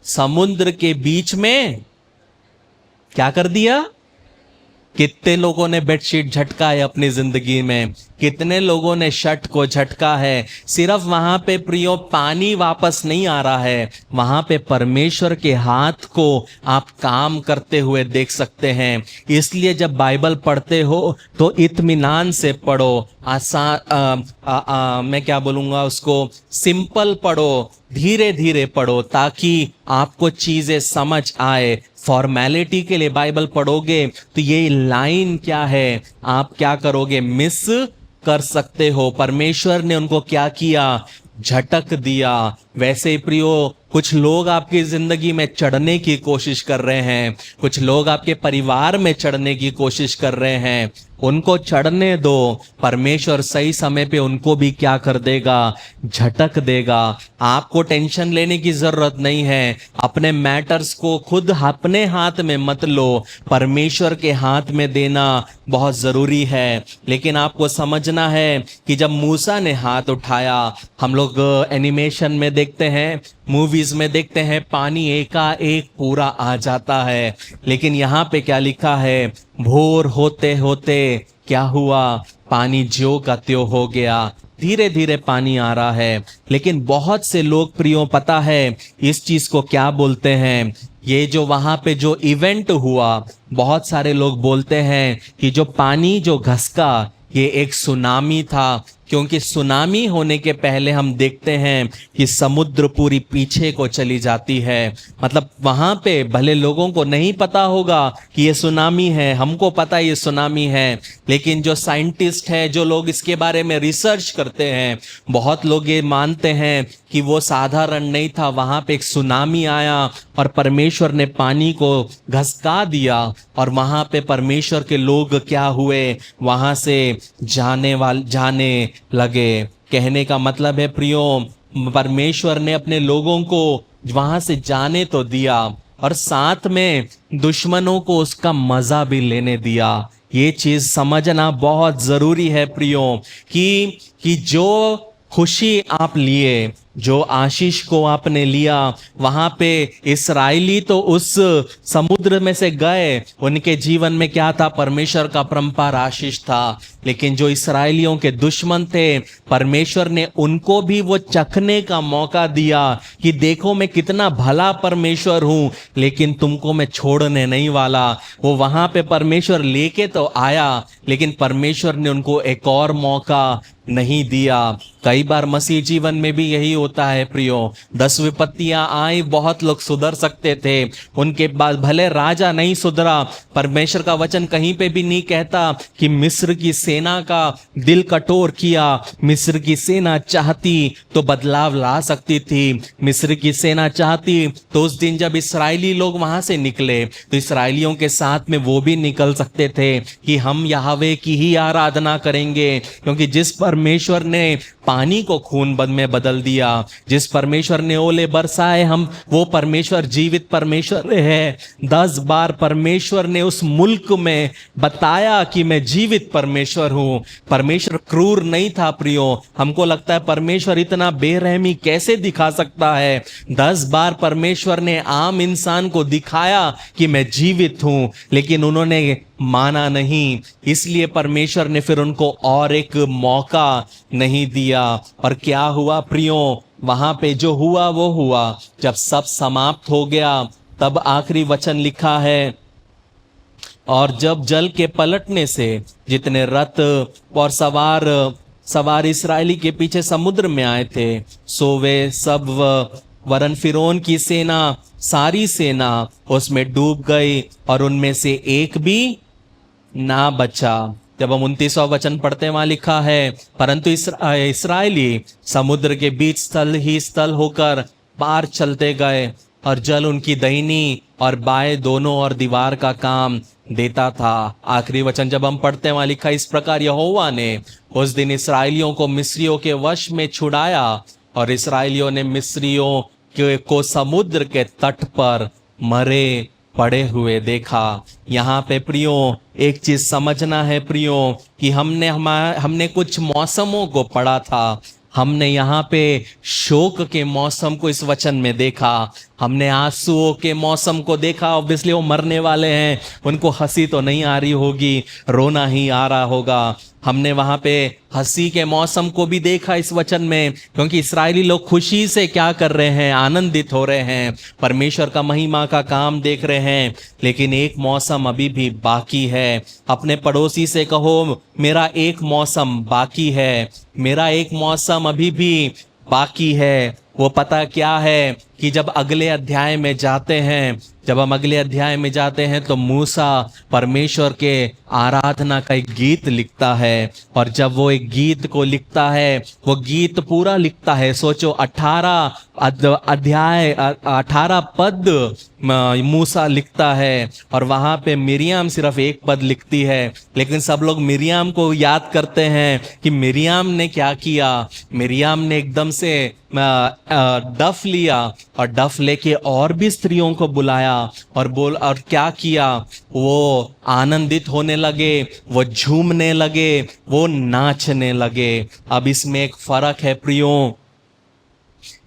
समुद्र के बीच में क्या कर दिया। कितने लोगों ने बेडशीट झटका है अपनी जिंदगी में, कितने लोगों ने शट को झटका है। सिर्फ वहां पे प्रियो पानी वापस नहीं आ रहा है, वहां पे परमेश्वर के हाथ को आप काम करते हुए देख सकते हैं। इसलिए जब बाइबल पढ़ते हो तो इत्मीनान से पढ़ो, मैं क्या बोलूंगा उसको, सिंपल पढ़ो, धीरे धीरे पढ़ो, ताकि आपको चीजें समझ आए। फॉर्मेलिटी के लिए बाइबल पढ़ोगे तो ये लाइन क्या है आप क्या करोगे, मिस कर सकते हो। परमेश्वर ने उनको क्या किया, झटक दिया। वैसे ही प्रियो कुछ लोग आपकी जिंदगी में चढ़ने की कोशिश कर रहे हैं, कुछ लोग आपके परिवार में चढ़ने की कोशिश कर रहे हैं, उनको चढ़ने दो। परमेश्वर सही समय पे उनको भी क्या कर देगा, झटक देगा। आपको टेंशन लेने की जरूरत नहीं है, अपने मैटर्स को खुद अपने हाथ में मत लो, परमेश्वर के हाथ में देना बहुत जरूरी है। लेकिन आपको समझना है कि जब मूसा ने हाथ उठाया, हम लोग एनिमेशन में देखते हैं, मूवीज में देखते हैं, पानी एकाएक पूरा आ जाता है। लेकिन यहाँ पे क्या लिखा है, भोर होते होते क्या हुआ, पानी ज्यों का त्यों हो गया। धीरे धीरे पानी आ रहा है। लेकिन बहुत से लोग प्रियो पता है इस चीज को क्या बोलते हैं, ये जो वहां पे जो इवेंट हुआ, बहुत सारे लोग बोलते हैं कि जो पानी जो घसका ये एक सुनामी था। क्योंकि सुनामी होने के पहले हम देखते हैं कि समुद्र पूरी पीछे को चली जाती है। मतलब वहां पे भले लोगों को नहीं पता होगा कि ये सुनामी है, हमको पता है ये सुनामी है, लेकिन जो साइंटिस्ट है, जो लोग इसके बारे में रिसर्च करते हैं, बहुत लोग ये मानते हैं कि वो साधारण नहीं था, वहां पे एक सुनामी आया और परमेश्वर ने पानी को घसका दिया और वहां पे परमेश्वर के लोग क्या हुए, वहां से जाने लगे। कहने का मतलब है प्रियो, परमेश्वर ने अपने लोगों को वहां से जाने तो दिया और साथ में दुश्मनों को उसका मजा भी लेने दिया। ये चीज समझना बहुत जरूरी है प्रियो, कि जो खुशी आप लिए, जो आशीष को आपने लिया, वहां पे इस्राएली तो उस समुद्र में से गए, उनके जीवन में क्या था, परमेश्वर का परम्पार आशीष था। लेकिन जो इस्राएलियों के दुश्मन थे, परमेश्वर ने उनको भी वो चखने का मौका दिया कि देखो मैं कितना भला परमेश्वर हूं, लेकिन तुमको मैं छोड़ने नहीं वाला। वो वहां पे परमेश्वर लेके तो आया, लेकिन परमेश्वर ने उनको एक और मौका नहीं दिया। कई बार मसीह जीवन में भी यही होता है प्रियो, 10 विपत्तियां आई, बहुत लोग सुधर सकते थे, उनके बाद भले राजा नहीं सुधरा। परमेश्वर का वचन कहीं पे भी नहीं कहता कि मिस्र की सेना का दिल कठोर किया। मिस्र की सेना चाहती तो बदलाव ला सकती थी, मिस्र की सेना चाहती तो उस दिन जब इस्राएली लोग वहां से निकले तो इस्राएलियों के साथ में वो भी निकल सकते थे कि हम यहोवा की ही आराधना करेंगे। क्योंकि जिस परमेश्वर ने पानी को खून में बदल दिया, जिस परमेश्वर ने ओले बरसाए, हम वो परमेश्वर जीवित परमेश्वर है। 10 बार परमेश्वर ने उस मुल्क में बताया कि मैं जीवित परमेश्वर हूं। परमेश्वर क्रूर नहीं था प्रियो। हमको लगता है परमेश्वर इतना बेरहमी कैसे दिखा सकता है। 10 बार परमेश्वर ने आम इंसान को दिखाया कि मैं जीवित हूं, लेकिन उन्होंने माना नहीं। इसलिए परमेश्वर ने फिर उनको और एक मौका नहीं दिया। और क्या हुआ प्रियो, वहां पे जो हुआ वो हुआ। जब सब समाप्त हो गया तब आखिरी वचन लिखा है, और जब जल के पलटने से जितने रथ और सवार इस्राएली के पीछे समुद्र में आए थे, सो वे सब वरन फिरौन की सेना, सारी सेना उसमें डूब गई और उनमें से एक भी ना बचा। जब हम 29वां वचन पढ़ते हैं, वहां लिखा है, परंतु इस्राएली समुद्र के बीच स्थल ही स्थल होकर पार चलते गए और जल उनकी दाहिनी और बाएं दोनों और दीवार का काम देता था। आखिरी वचन जब हम पढ़ते हैं, वहां लिखा, इस प्रकार यहोवा ने उस दिन इस्राएलियों को मिस्रियों के वश में छुड़ाया और इस्राएलियों ने मिस्रियों को समुद्र के तट पर मरे पड़े हुए देखा। यहाँ पे प्रियो एक चीज समझना है प्रियो, कि हमने कुछ मौसमों को पढ़ा था। हमने यहाँ पे शोक के मौसम को इस वचन में देखा, हमने आंसुओं के मौसम को देखा, ऑब्वियसली वो मरने वाले हैं, उनको हंसी तो नहीं आ रही होगी, रोना ही आ रहा होगा। हमने वहां पे हंसी के मौसम को भी देखा इस वचन में, क्योंकि इस्राएली लोग खुशी से क्या कर रहे हैं, आनंदित हो रहे हैं, परमेश्वर का महिमा का काम देख रहे हैं। लेकिन एक मौसम अभी भी बाकी है। अपने पड़ोसी से कहो, मेरा एक मौसम बाकी है, मेरा एक मौसम अभी भी बाकी है। वो पता क्या है कि जब अगले अध्याय में जाते हैं, जब हम अगले अध्याय में जाते हैं तो मूसा परमेश्वर के आराधना का एक गीत लिखता है। और जब वो एक गीत को लिखता है, वो गीत पूरा लिखता है। सोचो 18 अध्याय, 18 पद मूसा लिखता है, और वहां पे मिरियाम सिर्फ एक पद लिखती है। लेकिन सब लोग मिरियाम को याद करते हैं कि मिरियाम ने क्या किया। मिरियाम ने एकदम से डफ लिया, और डफ लेके और भी स्त्रियों को बुलाया और क्या किया, वो आनंदित होने लगे, वो झूमने लगे, वो नाचने लगे। अब इसमें एक फर्क है प्रियो,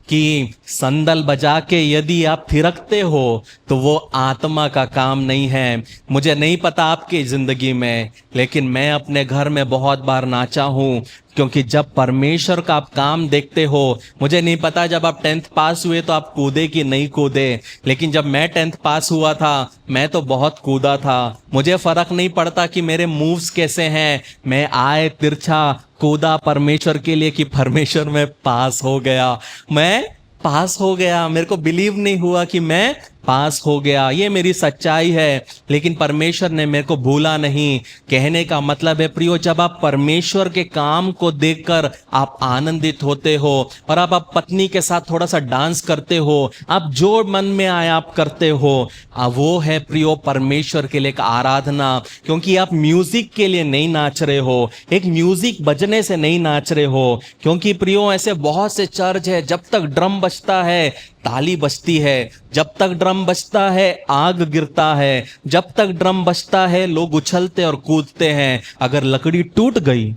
कि संदल बजा के यदि आप थिरकते हो तो वो आत्मा का काम नहीं है। मुझे नहीं पता आपकी जिंदगी में, लेकिन मैं अपने घर में बहुत बार नाचा हूं, क्योंकि जब परमेश्वर का आप काम देखते हो, मुझे नहीं पता जब आप 10th पास हुए तो आप कूदे कि नहीं कूदे, लेकिन जब मैं 10th पास हुआ था मैं तो बहुत कूदा था। मुझे फर्क नहीं पड़ता कि मेरे मूव्स कैसे हैं, मैं आए तिरछा कूदा परमेश्वर के लिए कि परमेश्वर में पास हो गया, मैं पास हो गया। मेरे को बिलीव नहीं हुआ कि मैं पास हो गया, ये मेरी सच्चाई है, लेकिन परमेश्वर ने मेरे को भूला नहीं। कहने का मतलब है प्रियो, जब आप परमेश्वर के काम को देखकर आप आनंदित होते हो, और आप पत्नी के साथ थोड़ा सा डांस करते हो, आप जो मन में आए आप करते हो, वो है प्रियो परमेश्वर के लिए एक आराधना। क्योंकि आप म्यूजिक के लिए नहीं नाच रहे हो, एक म्यूजिक बजने से नहीं नाच रहे हो। क्योंकि प्रियो ऐसे बहुत से चर्च है, जब तक ड्रम बजता है ताली बजती है, जब तक ड्रम बजता है आग गिरता है, जब तक ड्रम बजता है लोग उछलते और कूदते हैं। अगर लकड़ी टूट गई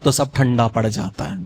तो सब ठंडा पड़ जाता है।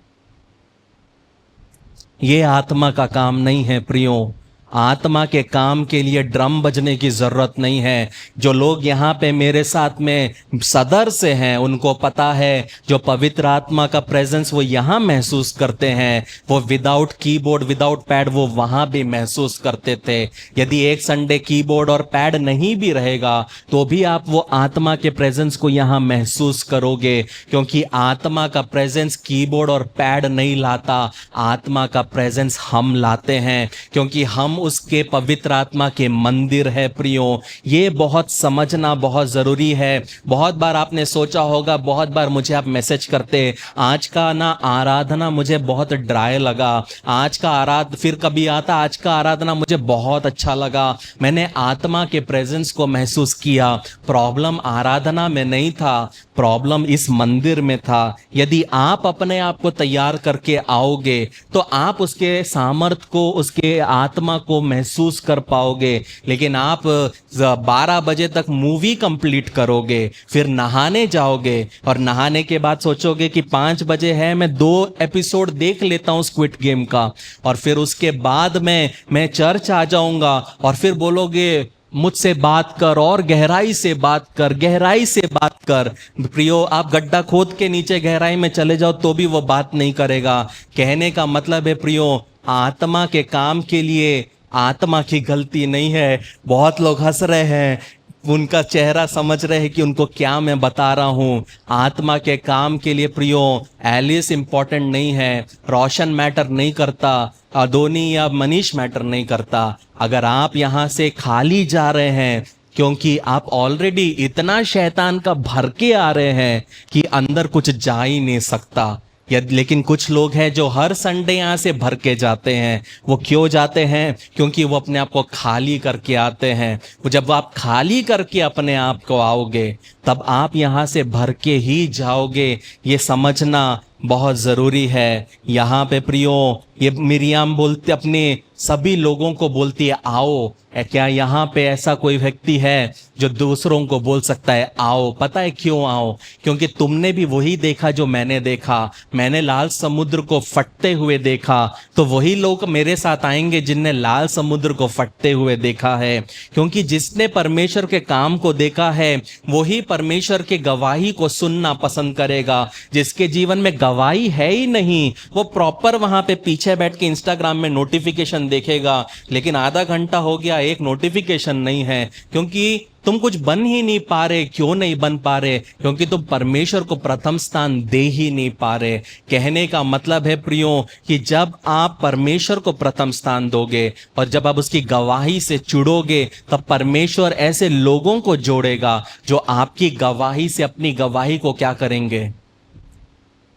ये आत्मा का काम नहीं है प्रियो। आत्मा के काम के लिए ड्रम बजने की जरूरत नहीं है। जो लोग यहाँ पे मेरे साथ में सदर से हैं उनको पता है, जो पवित्र आत्मा का प्रेजेंस वो यहाँ महसूस करते हैं, वो विदाउट कीबोर्ड विदाउट पैड वो वहाँ भी महसूस करते थे। यदि एक संडे कीबोर्ड और पैड नहीं भी रहेगा तो भी आप वो आत्मा के प्रेजेंस को यहाँ महसूस करोगे, क्योंकि आत्मा का प्रेजेंस कीबोर्ड और पैड नहीं लाता, आत्मा का प्रेजेंस हम लाते हैं, क्योंकि हम उसके पवित्र आत्मा के मंदिर है प्रियो। ये बहुत समझना बहुत जरूरी है। बहुत बार आपने सोचा होगा, बहुत बार मुझे आप मैसेज करते, आज का ना आराधना मुझे बहुत ड्राई लगा, आज का फिर कभी आता आज का आराधना मुझे बहुत अच्छा लगा, मैंने आत्मा के प्रेजेंस को महसूस किया। प्रॉब्लम आराधना में नहीं था, प्रॉब्लम इस मंदिर में था। यदि आप अपने आप को तैयार करके आओगे तो आप उसके सामर्थ को, उसके आत्मा को महसूस कर पाओगे। लेकिन आप 12 बजे तक मूवी कंप्लीट करोगे, फिर नहाने जाओगे, और नहाने के बाद सोचोगे कि 5 बजे है, मैं 2 एपिसोड देख लेता हूं स्क्विड गेम का, और फिर उसके बाद मैं चर्च आ जाऊंगा, और फिर बोलोगे मुझसे बात कर और गहराई से बात कर, गहराई से बात कर। प्रियो, आप गड्ढा खोद के नीचे गहराई में चले जाओ तो भी वो बात नहीं करेगा। कहने का मतलब है प्रियो, आत्मा के काम के लिए आत्मा की गलती नहीं है। बहुत लोग हंस रहे हैं, उनका चेहरा समझ रहे हैं कि उनको क्या मैं बता रहा हूं। आत्मा के काम के लिए प्रियो एलिस इंपॉर्टेंट नहीं है, रोशन मैटर नहीं करता, अदोनी या मनीष मैटर नहीं करता। अगर आप यहां से खाली जा रहे हैं क्योंकि आप ऑलरेडी इतना शैतान का भर के आ रहे हैं कि अंदर कुछ जा ही नहीं सकता। लेकिन कुछ लोग हैं जो हर संडे यहाँ से भर के जाते हैं। वो क्यों जाते हैं? क्योंकि वो अपने आप को खाली करके आते हैं। वो जब आप खाली करके अपने आप को आओगे तब आप यहाँ से भर के ही जाओगे। ये समझना बहुत जरूरी है। यहाँ पे प्रियो, ये मिरियाम बोलते अपने सभी लोगों को बोलती है आओ। क्या यहाँ पे ऐसा कोई व्यक्ति है जो दूसरों को बोल सकता है आओ? पता है क्यों आओ? क्योंकि तुमने भी वही देखा जो मैंने देखा। मैंने लाल समुद्र को फटते हुए देखा, तो वही लोग मेरे साथ आएंगे जिनने लाल समुद्र को फटते हुए देखा है। क्योंकि जिसने परमेश्वर के काम को देखा है वही परमेश्वर के गवाही को सुनना पसंद करेगा। जिसके जीवन में गवाही है ही नहीं, वो प्रॉपर वहां पे पीछे बैठ के इंस्टाग्राम में नोटिफिकेशन देखेगा, लेकिन आधा घंटा हो गया एक नोटिफिकेशन नहीं है। क्योंकि तुम कुछ बन ही नहीं पा रहे। क्यों नहीं बन पा रहे? क्योंकि तुम परमेश्वर को प्रथम स्थान दे ही नहीं पा रहे। कहने का मतलब है प्रियो कि जब आप परमेश्वर को प्रथम स्थान दोगे और जब आप उसकी गवाही से जुड़ोगे, तब परमेश्वर ऐसे लोगों को जोड़ेगा जो आपकी गवाही से अपनी गवाही को क्या करेंगे?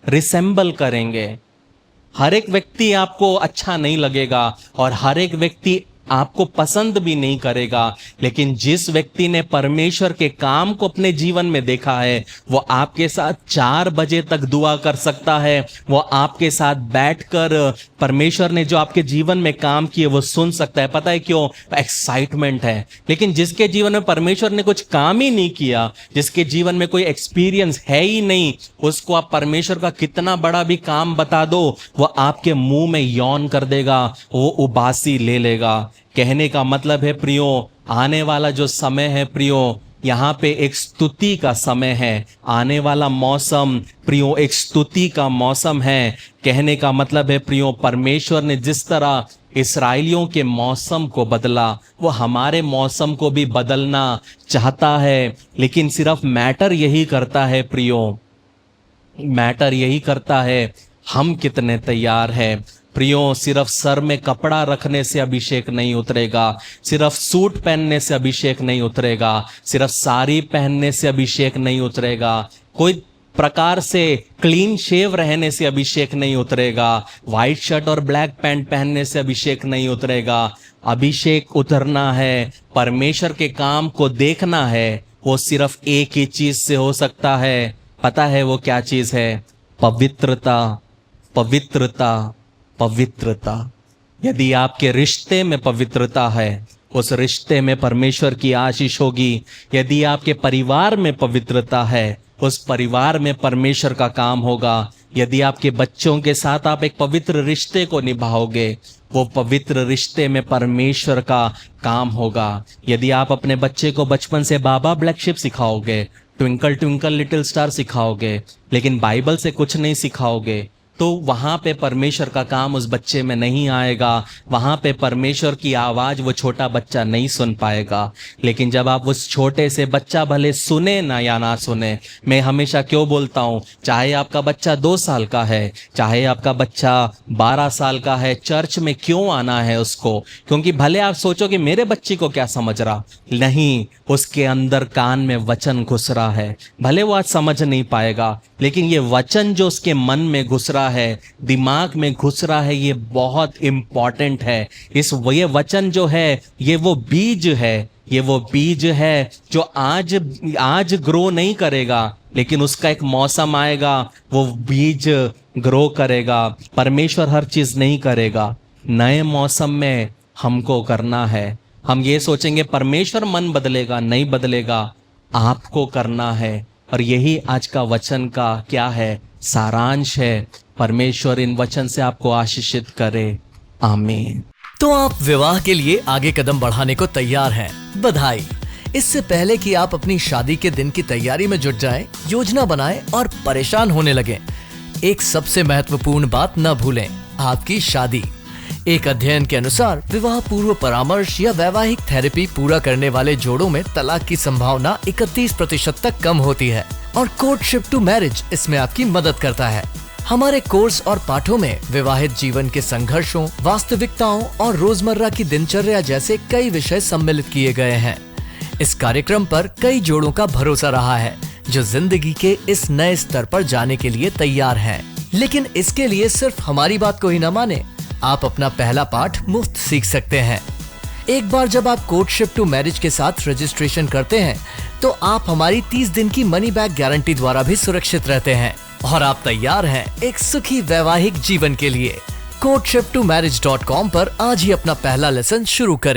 रिसेंबल करेंगे। हर एक व्यक्ति आपको अच्छा नहीं लगेगा और हर एक व्यक्ति आपको पसंद भी नहीं करेगा, लेकिन जिस व्यक्ति ने परमेश्वर के काम को अपने जीवन में देखा है वो आपके साथ 4 बजे तक दुआ कर सकता है। वो आपके साथ बैठकर परमेश्वर ने जो आपके जीवन में काम किए वो सुन सकता है। पता है क्यों? एक्साइटमेंट है। लेकिन जिसके जीवन में परमेश्वर ने कुछ काम ही नहीं किया, जिसके जीवन में कोई एक्सपीरियंस है ही नहीं, उसको आप परमेश्वर का कितना बड़ा भी काम बता दो, वो आपके मुंह में यौन कर देगा, वो उबासी ले लेगा। कहने का मतलब है प्रियो, आने वाला जो समय है प्रियो, यहाँ पे एक स्तुति का समय है। आने वाला मौसम प्रियो एक स्तुति का मौसम है। कहने का मतलब है प्रियो, परमेश्वर ने जिस तरह इस्राएलियों के मौसम को बदला, वो हमारे मौसम को भी बदलना चाहता है। लेकिन सिर्फ मैटर यही करता है प्रियो, मैटर यही करता है हम कितने तैयार हैं। प्रियो, सिर्फ सर में कपड़ा रखने से अभिषेक नहीं उतरेगा, सिर्फ सूट पहनने से अभिषेक नहीं उतरेगा, सिर्फ साड़ी पहनने से अभिषेक नहीं उतरेगा, कोई प्रकार से क्लीन शेव रहने से अभिषेक नहीं उतरेगा, व्हाइट शर्ट और ब्लैक पैंट पहनने से अभिषेक नहीं उतरेगा। अभिषेक उतरना है, परमेश्वर के काम को देखना है, वो सिर्फ एक ही चीज से हो सकता है। पता है वो क्या चीज है? पवित्रता, पवित्रता, पवित्रता। यदि आपके रिश्ते में पवित्रता है, उस रिश्ते में परमेश्वर की आशीष होगी। यदि आपके परिवार में पवित्रता है, उस परिवार में परमेश्वर का काम होगा। यदि आपके बच्चों के साथ आप एक पवित्र रिश्ते को निभाओगे, वो पवित्र रिश्ते में परमेश्वर का काम होगा। यदि आप अपने बच्चे को बचपन से baa baa black ship सिखाओगे, twinkle twinkle little star सिखाओगे, लेकिन बाइबल से कुछ नहीं सिखाओगे, तो वहाँ पे परमेश्वर का काम उस बच्चे में नहीं आएगा। वहाँ पे परमेश्वर की आवाज़ वो छोटा बच्चा नहीं सुन पाएगा। लेकिन जब आप उस छोटे से बच्चा भले सुने ना या ना सुने, मैं हमेशा क्यों बोलता हूँ, चाहे आपका बच्चा 2 साल का है, चाहे आपका बच्चा 12 साल का है, चर्च में क्यों आना है उसको? क्योंकि भले आप सोचो कि मेरे बच्चे को क्या समझ रहा, नहीं, उसके अंदर कान में वचन घुस रहा है। भले वो आज समझ नहीं पाएगा, लेकिन ये वचन जो उसके मन में घुस रहा है, दिमाग में घुस रहा है, ये बहुत इंपॉर्टेंट है। ये वचन जो है, ये वो बीज है, ये वो बीज है जो आज ग्रो नहीं करेगा, लेकिन उसका एक मौसम आएगा, वो बीज ग्रो करेगा। परमेश्वर हर चीज नहीं करेगा, नए मौसम में हमको करना है। हम ये सोचेंगे परमेश्वर मन बदलेगा, नहीं बदलेगा, आपको करना है। और यही आज का वचन का क्या है? सारांश है। परमेश्वर इन वचन से आपको आशीषित करे। आमीन। तो आप विवाह के लिए आगे कदम बढ़ाने को तैयार हैं। बधाई। इससे पहले कि आप अपनी शादी के दिन की तैयारी में जुट जाएं, योजना बनाएं और परेशान होने लगें, एक सबसे महत्वपूर्ण बात न भूलें, आपकी शादी। एक अध्ययन के अनुसार विवाह पूर्व परामर्श या वैवाहिक थेरेपी पूरा करने वाले जोड़ों में तलाक की संभावना 31% तक कम होती है और कोर्टशिप टू मैरिज इसमें आपकी मदद करता है। हमारे कोर्स और पाठों में विवाहित जीवन के संघर्षों, वास्तविकताओं और रोजमर्रा की दिनचर्या जैसे कई विषय सम्मिलित किए गए हैं। इस कार्यक्रम पर कई जोड़ों का भरोसा रहा है जो जिंदगी के इस नए स्तर पर जाने के लिए तैयार हैं। लेकिन इसके लिए सिर्फ हमारी बात को ही न माने, आप अपना पहला पाठ मुफ्त सीख सकते हैं। एक बार जब आप कोर्टशिप टू मैरिज के साथ रजिस्ट्रेशन करते हैं, तो आप हमारी 30 दिन की मनी बैक गारंटी द्वारा भी सुरक्षित रहते हैं और आप तैयार हैं एक सुखी वैवाहिक जीवन के लिए। courtship2marriage.com पर आज ही अपना पहला लेसन शुरू करें।